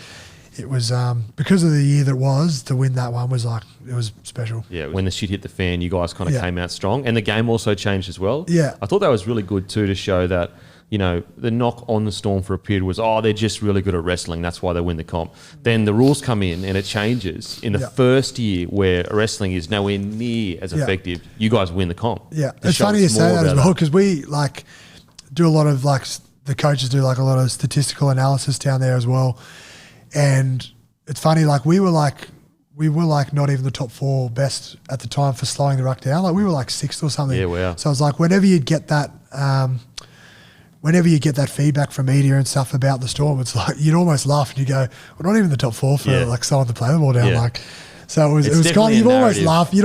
C: it was because of the year that was, to win that one was like, it was special.
B: When the shit hit the fan, you guys kind of came out strong, and the game also changed as well. I thought that was really good too, to show that, the knock on the Storm for a period was, they're just really good at wrestling, that's why they win the comp. Then the rules come in and it changes. In the first year, where wrestling is nowhere near as effective, you guys win the comp.
C: It's funny you say that as well, because we like do a lot of like, the coaches do like a lot of statistical analysis down there as well. And it's funny, like we were like not even the top 4 best at the time for slowing the ruck down. Like we were like 6th or something. So it's like whenever you get that feedback from media and stuff about the Storm, it's like you'd almost laugh and you go, we're not even the top 4 for like someone to play the ball down. Like, so it was kind of, you'd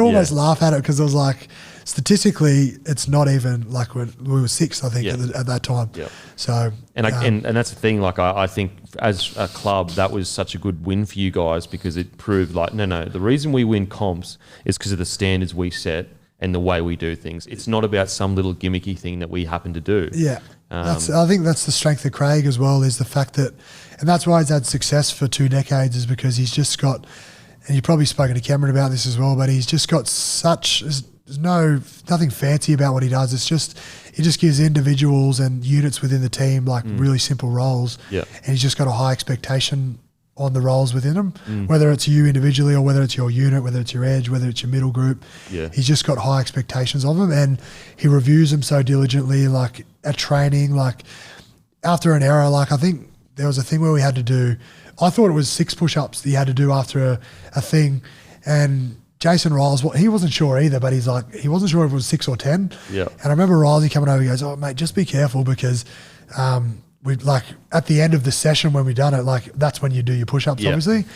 C: almost laugh at it, because it was like, statistically, it's not even like we were 6th, I think, at that time. So
B: and that's the thing. Like I think as a club, that was such a good win for you guys, because it proved like no, the reason we win comps is because of the standards we set and the way we do things. It's not about some little gimmicky thing that we happen to do.
C: I think that's the strength of Craig as well, is the fact that, and that's why he's had success for 2 decades, is because he's just got, and you've probably spoken to Cameron about this as well, but he's just got there's nothing fancy about what he does. It's just, he just gives individuals and units within the team like really simple roles. And he's just got a high expectation on the roles within them, whether it's you individually or whether it's your unit, whether it's your edge, whether it's your middle group. He's just got high expectations of them, and he reviews them so diligently, like at training, like after an error. Like I think there was a thing where we had to do, I thought it was 6 push-ups that you had to do after a thing, and Jason Riles, he wasn't sure either, but he wasn't sure if it was 6 or 10.
B: Yeah.
C: And I remember Riley coming over, he goes, "Oh, mate, just be careful because we like at the end of the session when we done it, like that's when you do your push-ups, obviously."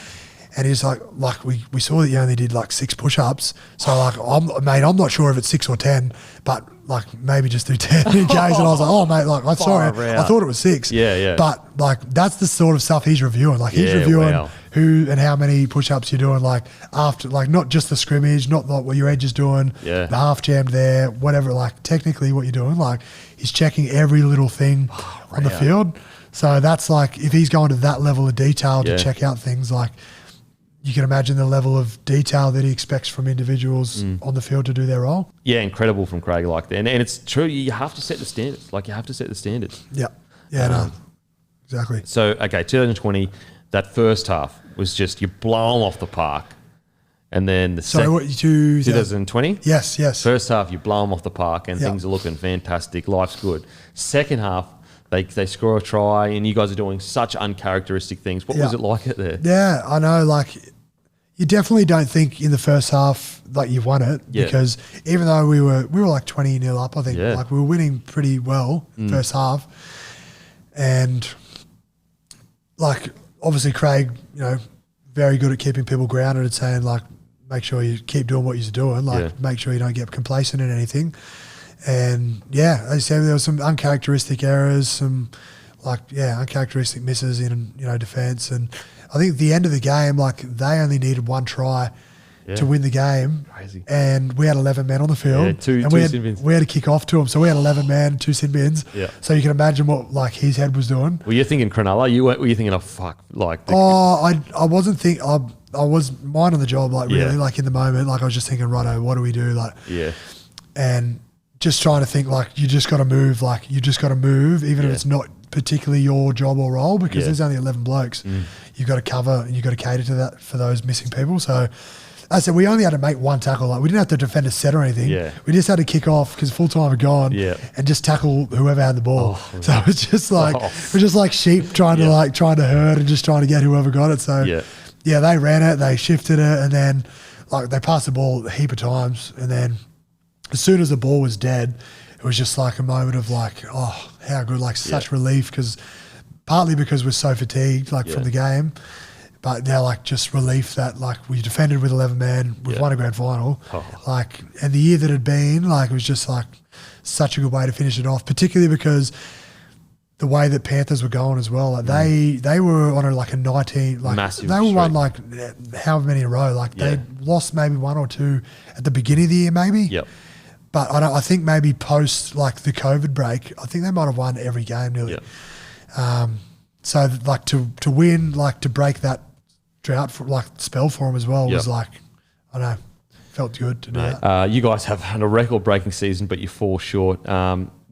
C: And he's like we saw that you only did like 6 push-ups. So like, I'm not sure if it's 6 or 10, but like maybe just do 10 in case. And I was like, "Oh mate, like I'm sorry, I thought it was 6."
B: Yeah.
C: But like that's the sort of stuff he's reviewing. Like he's reviewing who and how many push-ups you're doing, like after, like not just the scrimmage, not like what your edge is doing, the half jam there, whatever, like technically what you're doing. Like he's checking every little thing on the field. So that's like, if he's going to that level of detail to check out things, like you can imagine the level of detail that he expects from individuals on the field to do their role.
B: Yeah, incredible from Craig like that. And it's true, you have to set the standards. Like you have to set the standards.
C: Yeah. Yeah, no, exactly.
B: So, okay, 2020, that first half was just, you blow them off the park. And then the 2020?
C: Yes.
B: First half, you blow them off the park and things are looking fantastic. Life's good. Second half, they score a try and you guys are doing such uncharacteristic things. What was it like out there?
C: Yeah, I know. Like, you definitely don't think in the first half like you've won it because even though we were like 20-0 up, I think like we were winning pretty well first half. And like obviously Craig, you know, very good at keeping people grounded and saying like, make sure you keep doing what you're doing. Like make sure you don't get complacent in anything. And yeah, as I said, there were some uncharacteristic errors, some uncharacteristic misses in, you know, defence. And I think at the end of the game, like they only needed 1 try to win the game.
B: Crazy.
C: And we had 11 men on the field.
B: Yeah, two sin bins.
C: We had to kick off to them. So we had 11 men, 2 sin bins.
B: Yeah.
C: So you can imagine what like his head was doing.
B: Were you thinking Cronulla? Were you thinking, oh fuck, like?
C: I wasn't thinking. I was minding the job, like really, like in the moment, like I was just thinking, righto, what do we do, like? Yeah. And just trying to think like you just got to move, even if it's not particularly your job or role, because there's only 11 blokes. You've got to cover and you've got to cater to that for those missing people. So I said we only had to make 1 tackle. Like we didn't have to defend a set or anything. Yeah. We just had to kick off because full time had gone and just tackle whoever had the ball. So it was just like it was just like sheep trying to herd and just trying to get whoever got it. So yeah, they ran it, they shifted it, and then like they passed the ball a heap of times, and then as soon as the ball was dead, it was just like a moment of like, oh, how good, like such relief, partly because we're so fatigued like from the game, but now like just relief that like we defended with 11 men, we've won a grand final, like, and the year that had been, like it was just like such a good way to finish it off, particularly because the way that Panthers were going as well, like they were on a 19, like massive they were won like however many in a row, like they lost maybe 1 or 2 at the beginning of the year maybe. But I think maybe post like the COVID break, I think they might have won every game nearly. So like to win, like to break that drought for like spell for them as well was like, I don't know, felt good to do that.
B: You guys have had a record-breaking season, but you fall short.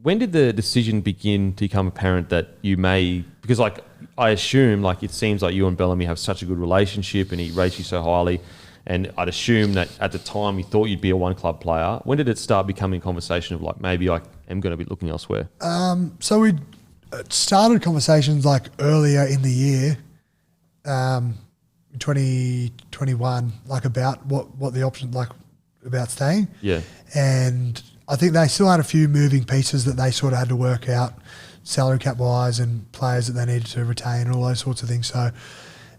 B: When did the decision begin to become apparent that you may, because like I assume like it seems like you and Bellamy have such a good relationship and he rates you so highly, and I'd assume that at the time you thought you'd be a one-club player. When did it start becoming a conversation of like, maybe I am going to be looking elsewhere?
C: So we started conversations like earlier in the year, 2021, like about what the option, like about staying. Yeah. And I think they still had a few moving pieces that they sort of had to work out, salary cap wise and players that they needed to retain and all those sorts of things. So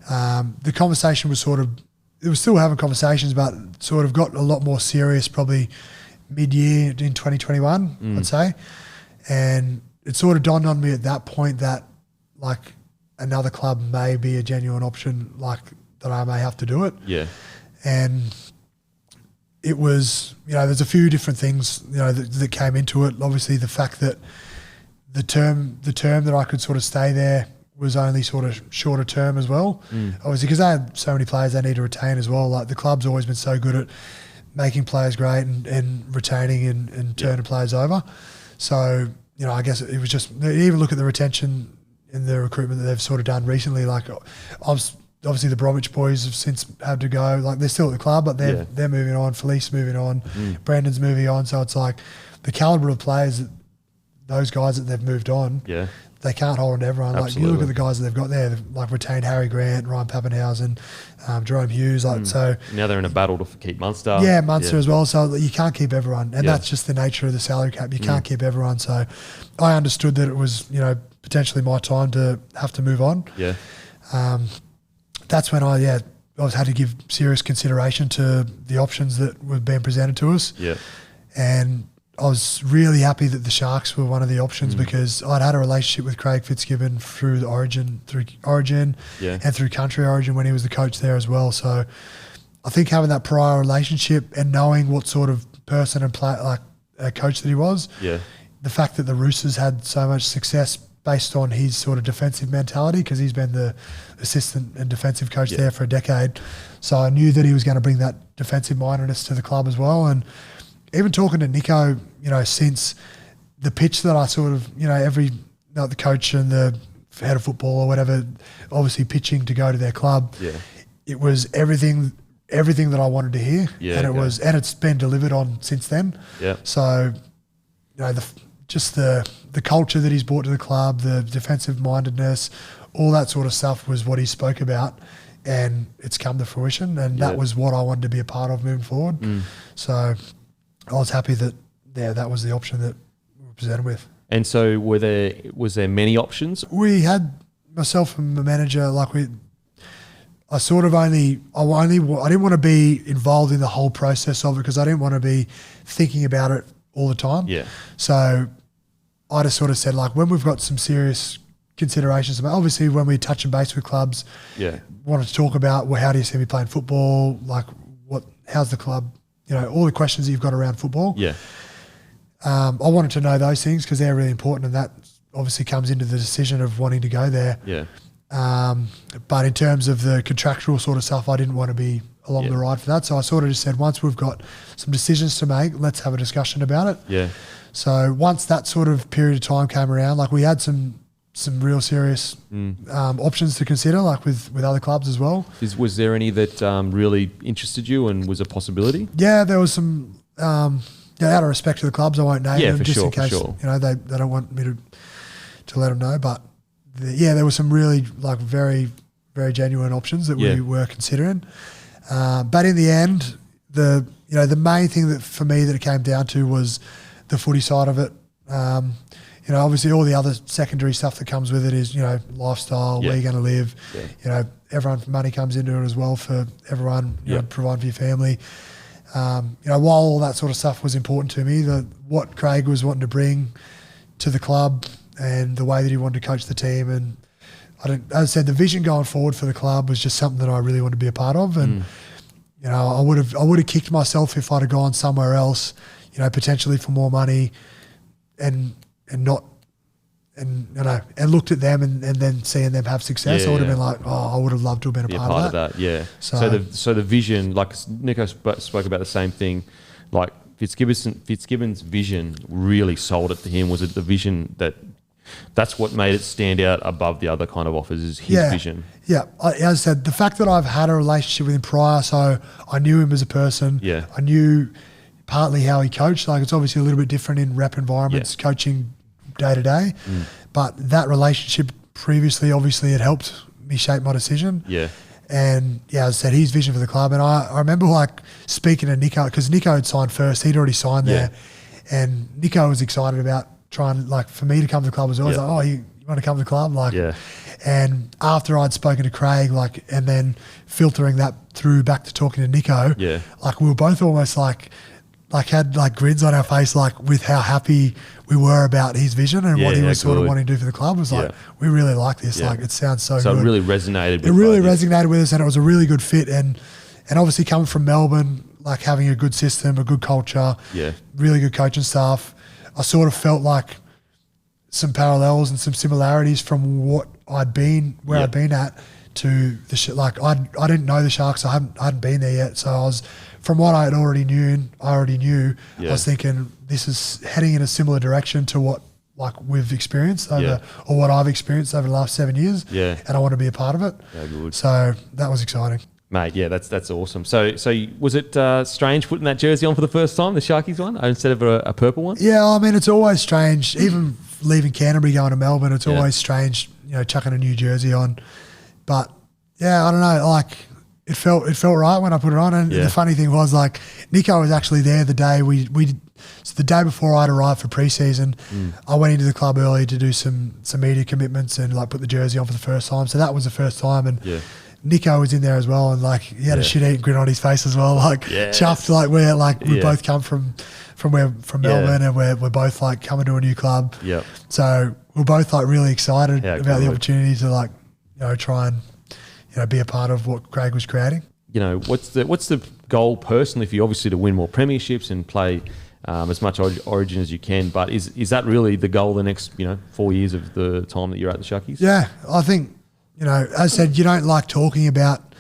C: the conversation was sort of, it was still having conversations, but sort of got a lot more serious probably mid-year in 2021, I'd say. And it sort of dawned on me at that point that like another club may be a genuine option, like that I may have to do it. Yeah. And it was, you know, there's a few different things, you know, that came into it. Obviously the fact that the term that I could sort of stay there was only sort of shorter term as well. Obviously because they had so many players they need to retain as well. Like the club's always been so good at making players great and retaining and turning players over. So, you know, I guess it was just, you even look at the retention in the recruitment that they've sort of done recently. Like obviously the Bromwich boys have since had to go. Like they're still at the club, but they're moving on. Felice moving on. Brandon's moving on. So it's like the calibre of players that those guys that they've moved on, they can't hold on to everyone.
B: Absolutely.
C: Like you look at the guys that they've got there, they've like retained Harry Grant, Ryan Pappenhausen, Jerome Hughes. So
B: now they're in a battle to keep Munster.
C: Yeah, Munster as well. So you can't keep everyone, and
B: Yeah.
C: that's just the nature of the salary cap. You can't keep everyone. So I understood that it was potentially my time to have to move on.
B: Yeah.
C: That's when I had to give serious consideration to the options that were being presented to us.
B: Yeah.
C: And I was really happy that the Sharks were one of the options because I'd had a relationship with Craig Fitzgibbon through Origin and through Country Origin when he was the coach there as well. So I think having that prior relationship and knowing what sort of person and coach that he was, the fact that the Roosters had so much success based on his sort of defensive mentality, because he's been the assistant and defensive coach there for a decade. So I knew that he was going to bring that defensive mindedness to the club as well. And even talking to Nico, since the pitch that I sort of, the coach and the head of football or whatever, obviously pitching to go to their club, it was everything that I wanted to hear. And it's been delivered on since then. So, the culture that he's brought to the club, the defensive mindedness, all that sort of stuff was what he spoke about, and it's come to fruition, and that was what I wanted to be a part of moving forward. So I was happy that that was the option that we were presented with.
B: And so was there many options?
C: We had myself and the manager, I didn't want to be involved in the whole process of it because I didn't want to be thinking about it all the time. So I just sort of said, when we've got some serious considerations about, obviously when we touch and base with clubs, wanted to talk about, how do you see me playing football? How's the club? All the questions that you've got around football. I wanted to know those things because they're really important, and that obviously comes into the decision of wanting to go there. But in terms of the contractual sort of stuff, I didn't want to be along the ride for that. So I sort of just said, once we've got some decisions to make, let's have a discussion about it. So once that sort of period of time came around, we had some real serious options to consider, with other clubs as well.
B: Was there any that really interested you and was a possibility?
C: Yeah, there was some. Out of respect to the clubs, I won't name them in case they don't want me to let them know. But there were some really very, very genuine options that we were considering. But in the end, the main thing that for me that it came down to was the footy side of it. Obviously all the other secondary stuff that comes with it is, lifestyle, where you're going to live. Everyone, money comes into it as well for everyone, provide for your family. While all that sort of stuff was important to me, what Craig was wanting to bring to the club and the way that he wanted to coach the team, and as I said, the vision going forward for the club was just something that I really wanted to be a part of. And I would have kicked myself if I'd have gone somewhere else, potentially for more money, and looked at them and then seeing them have success. I would have been I would have loved to have been a part of that.
B: So the vision, Nico spoke about the same thing, Fitzgibbon's vision really sold it to him. Was it the vision that's what made it stand out above the other kind of offers, is his vision? As I said, the fact that I've had a relationship with him prior, so I knew him as a person. I knew partly how he coached. It's obviously a little bit different in rep environments, coaching day to day. But that relationship previously, obviously, it helped me shape my decision. And as I said, his vision for the club. And I remember speaking to Nico, because Nico had signed first. He'd already signed there. And Nico was excited about trying, for me to come to the club as well. I was you want to come to the club? And after I'd spoken to Craig, and then filtering that through back to talking to Nico, we were both almost had grins on our face, with how happy we were about his vision and what he was sort of wanting to do for the club. It was we really like this. It sounds so good. So it really resonated with us.
C: It really resonated with us, and it was a really good fit. And obviously coming from Melbourne, having a good system, a good culture, really good coaching staff, I sort of felt some parallels and some similarities from what I'd been, where I'd been at, to the I didn't know the Sharks. I hadn't been there yet, so I was, from what I already knew. I was thinking this is heading in a similar direction to what we've experienced over, or what I've experienced over the last 7 years. And I want to be a part of it.
B: Good.
C: So that was exciting.
B: Mate, that's awesome. So was it strange putting that jersey on for the first time, the Sharkies one, instead of a purple one?
C: Yeah, I mean, it's always strange, even leaving Canterbury going to Melbourne, it's always strange, chucking a new jersey on. But yeah, I don't know, like it felt right when I put it on. And the funny thing was, like, Nico was actually there the day so the day before I'd arrived for pre-season, I went into the club early to do some media commitments and like put the jersey on for the first time. So that was the first time, and Nico was in there as well, and like he had a shit-eating grin on his face as well, like chuffed, like we both come from Melbourne, and we're both like coming to a new club. Yep. So we're both like really excited about the opportunity to like try and be a part of what Craig was creating.
B: What's the goal personally for you? Obviously to win more premierships and play as much Origin as you can, but is that really the goal the next 4 years of the time that you're at the Shuckies?
C: Yeah, I think as I said, you don't like talking about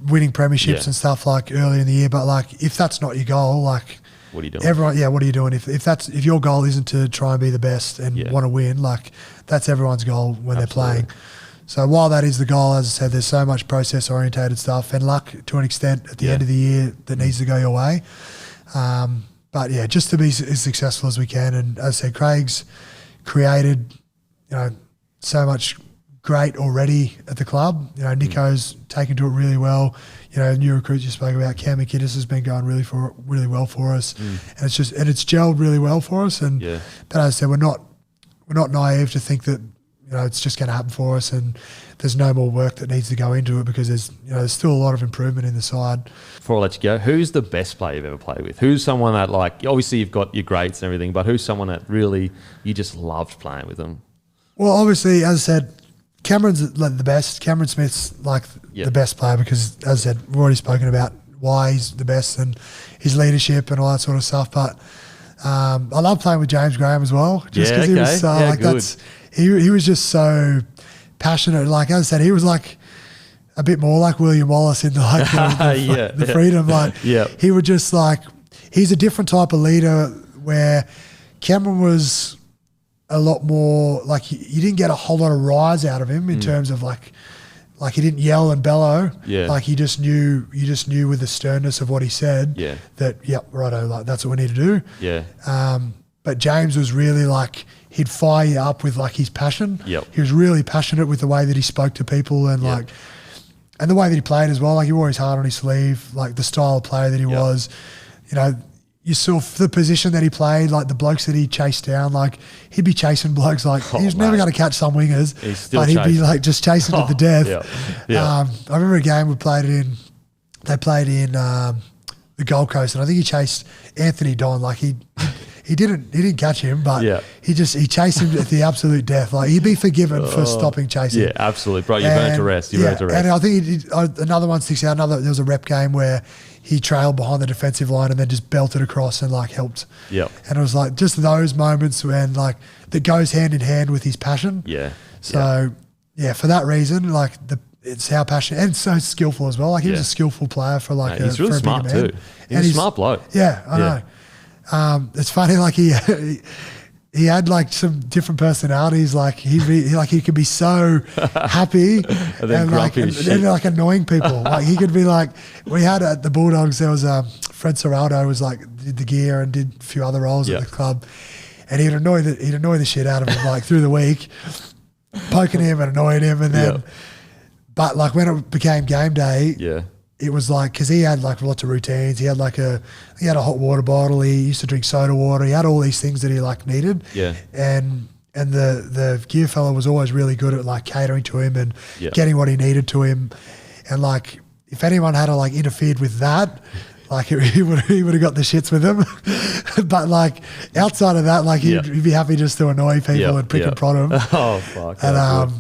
C: winning premierships and stuff like early in the year, but like if that's not your goal, like
B: what are you doing?
C: What are you doing? If your goal isn't to try and be the best and want to win, like that's everyone's goal when they're playing. So while that is the goal, as I said, there's so much process-orientated stuff and luck to an extent at the end of the year that needs to go your way. But yeah, just to be as successful as we can. And as I said, Craig's created, so much great already at the club. Nico's taken to it really well. New recruits you spoke about, Cam McInnes has been going really well for us, and it's gelled really well for us. And but as I said, we're not naive to think that it's just going to happen for us, and there's no more work that needs to go into it because there's still a lot of improvement in the side. Before
B: I let you go, who's the best player you've ever played with? Who's someone that, like, obviously you've got your greats and everything, but who's someone that really you just loved playing with them?
C: Well, obviously, as I said, Cameron's the best. Cameron Smith's the best player because, as I said, we've already spoken about why he's the best and his leadership and all that sort of stuff. But I love playing with James Graham as well, just because he was he was just so passionate. Like as I said, he was like a bit more like William Wallace in the freedom. Like he would just he's a different type of leader where Cameron was a lot more like you didn't get a whole lot of rise out of him in terms of like he didn't yell and bellow. Like you just knew with the sternness of what he said that righto, like that's what we need to do. But James was really like he'd fire you up with like his passion. He was really passionate with the way that he spoke to people and and the way that he played as well. Like he wore his heart on his sleeve, like the style of player that he was. You saw the position that he played, like the blokes that he chased down, like he'd be chasing blokes like he was never going to catch some wingers, but he'd be like just chasing to the death. I remember a game they played in the Gold Coast, and I think he chased Anthony Don. Like he didn't catch him, but he chased him at the absolute death. Like he'd be forgiven for stopping chasing.
B: Yeah, absolutely, bro. You've earned to rest. You've earned to rest. And
C: I think another one sticks out. There was a rep game where he trailed behind the defensive line and then just belted across and like helped. And it was like just those moments when like that goes hand in hand with his passion. So for that reason, like it's how passionate and so skillful as well. Like he was a skillful player for like
B: he's really smart too. He's a smart bloke.
C: Yeah, I know. It's funny, like he had like some different personalities. Like he could be so happy and then like annoying people. Like he could be like, we had at the Bulldogs, there was Fred Serraldo was like did the gear and did a few other roles at the club, and he'd annoy the shit out of him like through the week, poking him and annoying him, and then but like when it became game day, it was like, because he had like lots of routines. He had a hot water bottle. He used to drink soda water. He had all these things that he like needed. And the gear fella was always really good at like catering to him and getting what he needed to him. And like if anyone had like interfered with that, like he would have got the shits with him. But like outside of that, like he'd be happy just to annoy people and prick and prod him.
B: Oh fuck.
C: And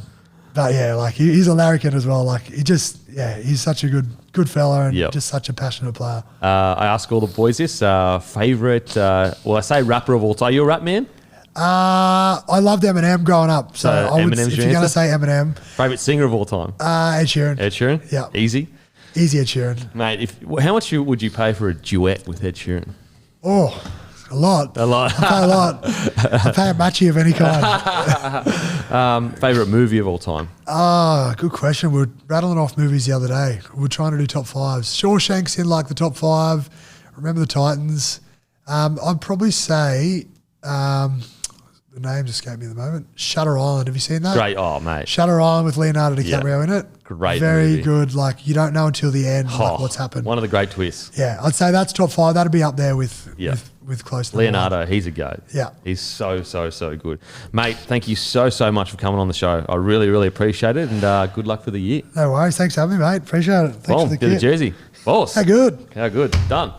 C: but yeah, like he's a larrikin as well. Like he's such a good fella and just such a passionate player.
B: I ask all the boys this, favourite, I say rapper of all time. Are you a rap man?
C: I loved Eminem growing up. So I would, if you're going to say Eminem.
B: Favourite singer of all time?
C: Ed Sheeran.
B: Ed Sheeran?
C: Yeah.
B: Easy?
C: Easy Ed Sheeran.
B: Mate, how much would you pay for a duet with Ed Sheeran?
C: Oh, a lot.
B: A lot.
C: I pay a lot. I pay a matchy of any kind.
B: Favourite movie of all time?
C: Good question. We were rattling off movies the other day. We were trying to do top fives. Shawshank's in like the top five. Remember the Titans. I'd probably say The names escape me at the moment. Shutter Island. Have you seen that?
B: Great. Oh, mate.
C: Shutter Island with Leonardo DiCaprio in it.
B: Great
C: Very
B: movie.
C: good. Like, you don't know until the end like what's happened.
B: One of the great twists.
C: Yeah, I'd say that's top 5. That'd be up there with close to
B: Leonardo. He's a goat.
C: Yeah.
B: He's so good. Mate, thank you so much for coming on the show. I really appreciate it, and good luck for the year.
C: No worries. Thanks for having me, mate. Appreciate it. Thanks for the
B: get a
C: kit.
B: jersey. Boss.
C: How good.
B: How good. Done.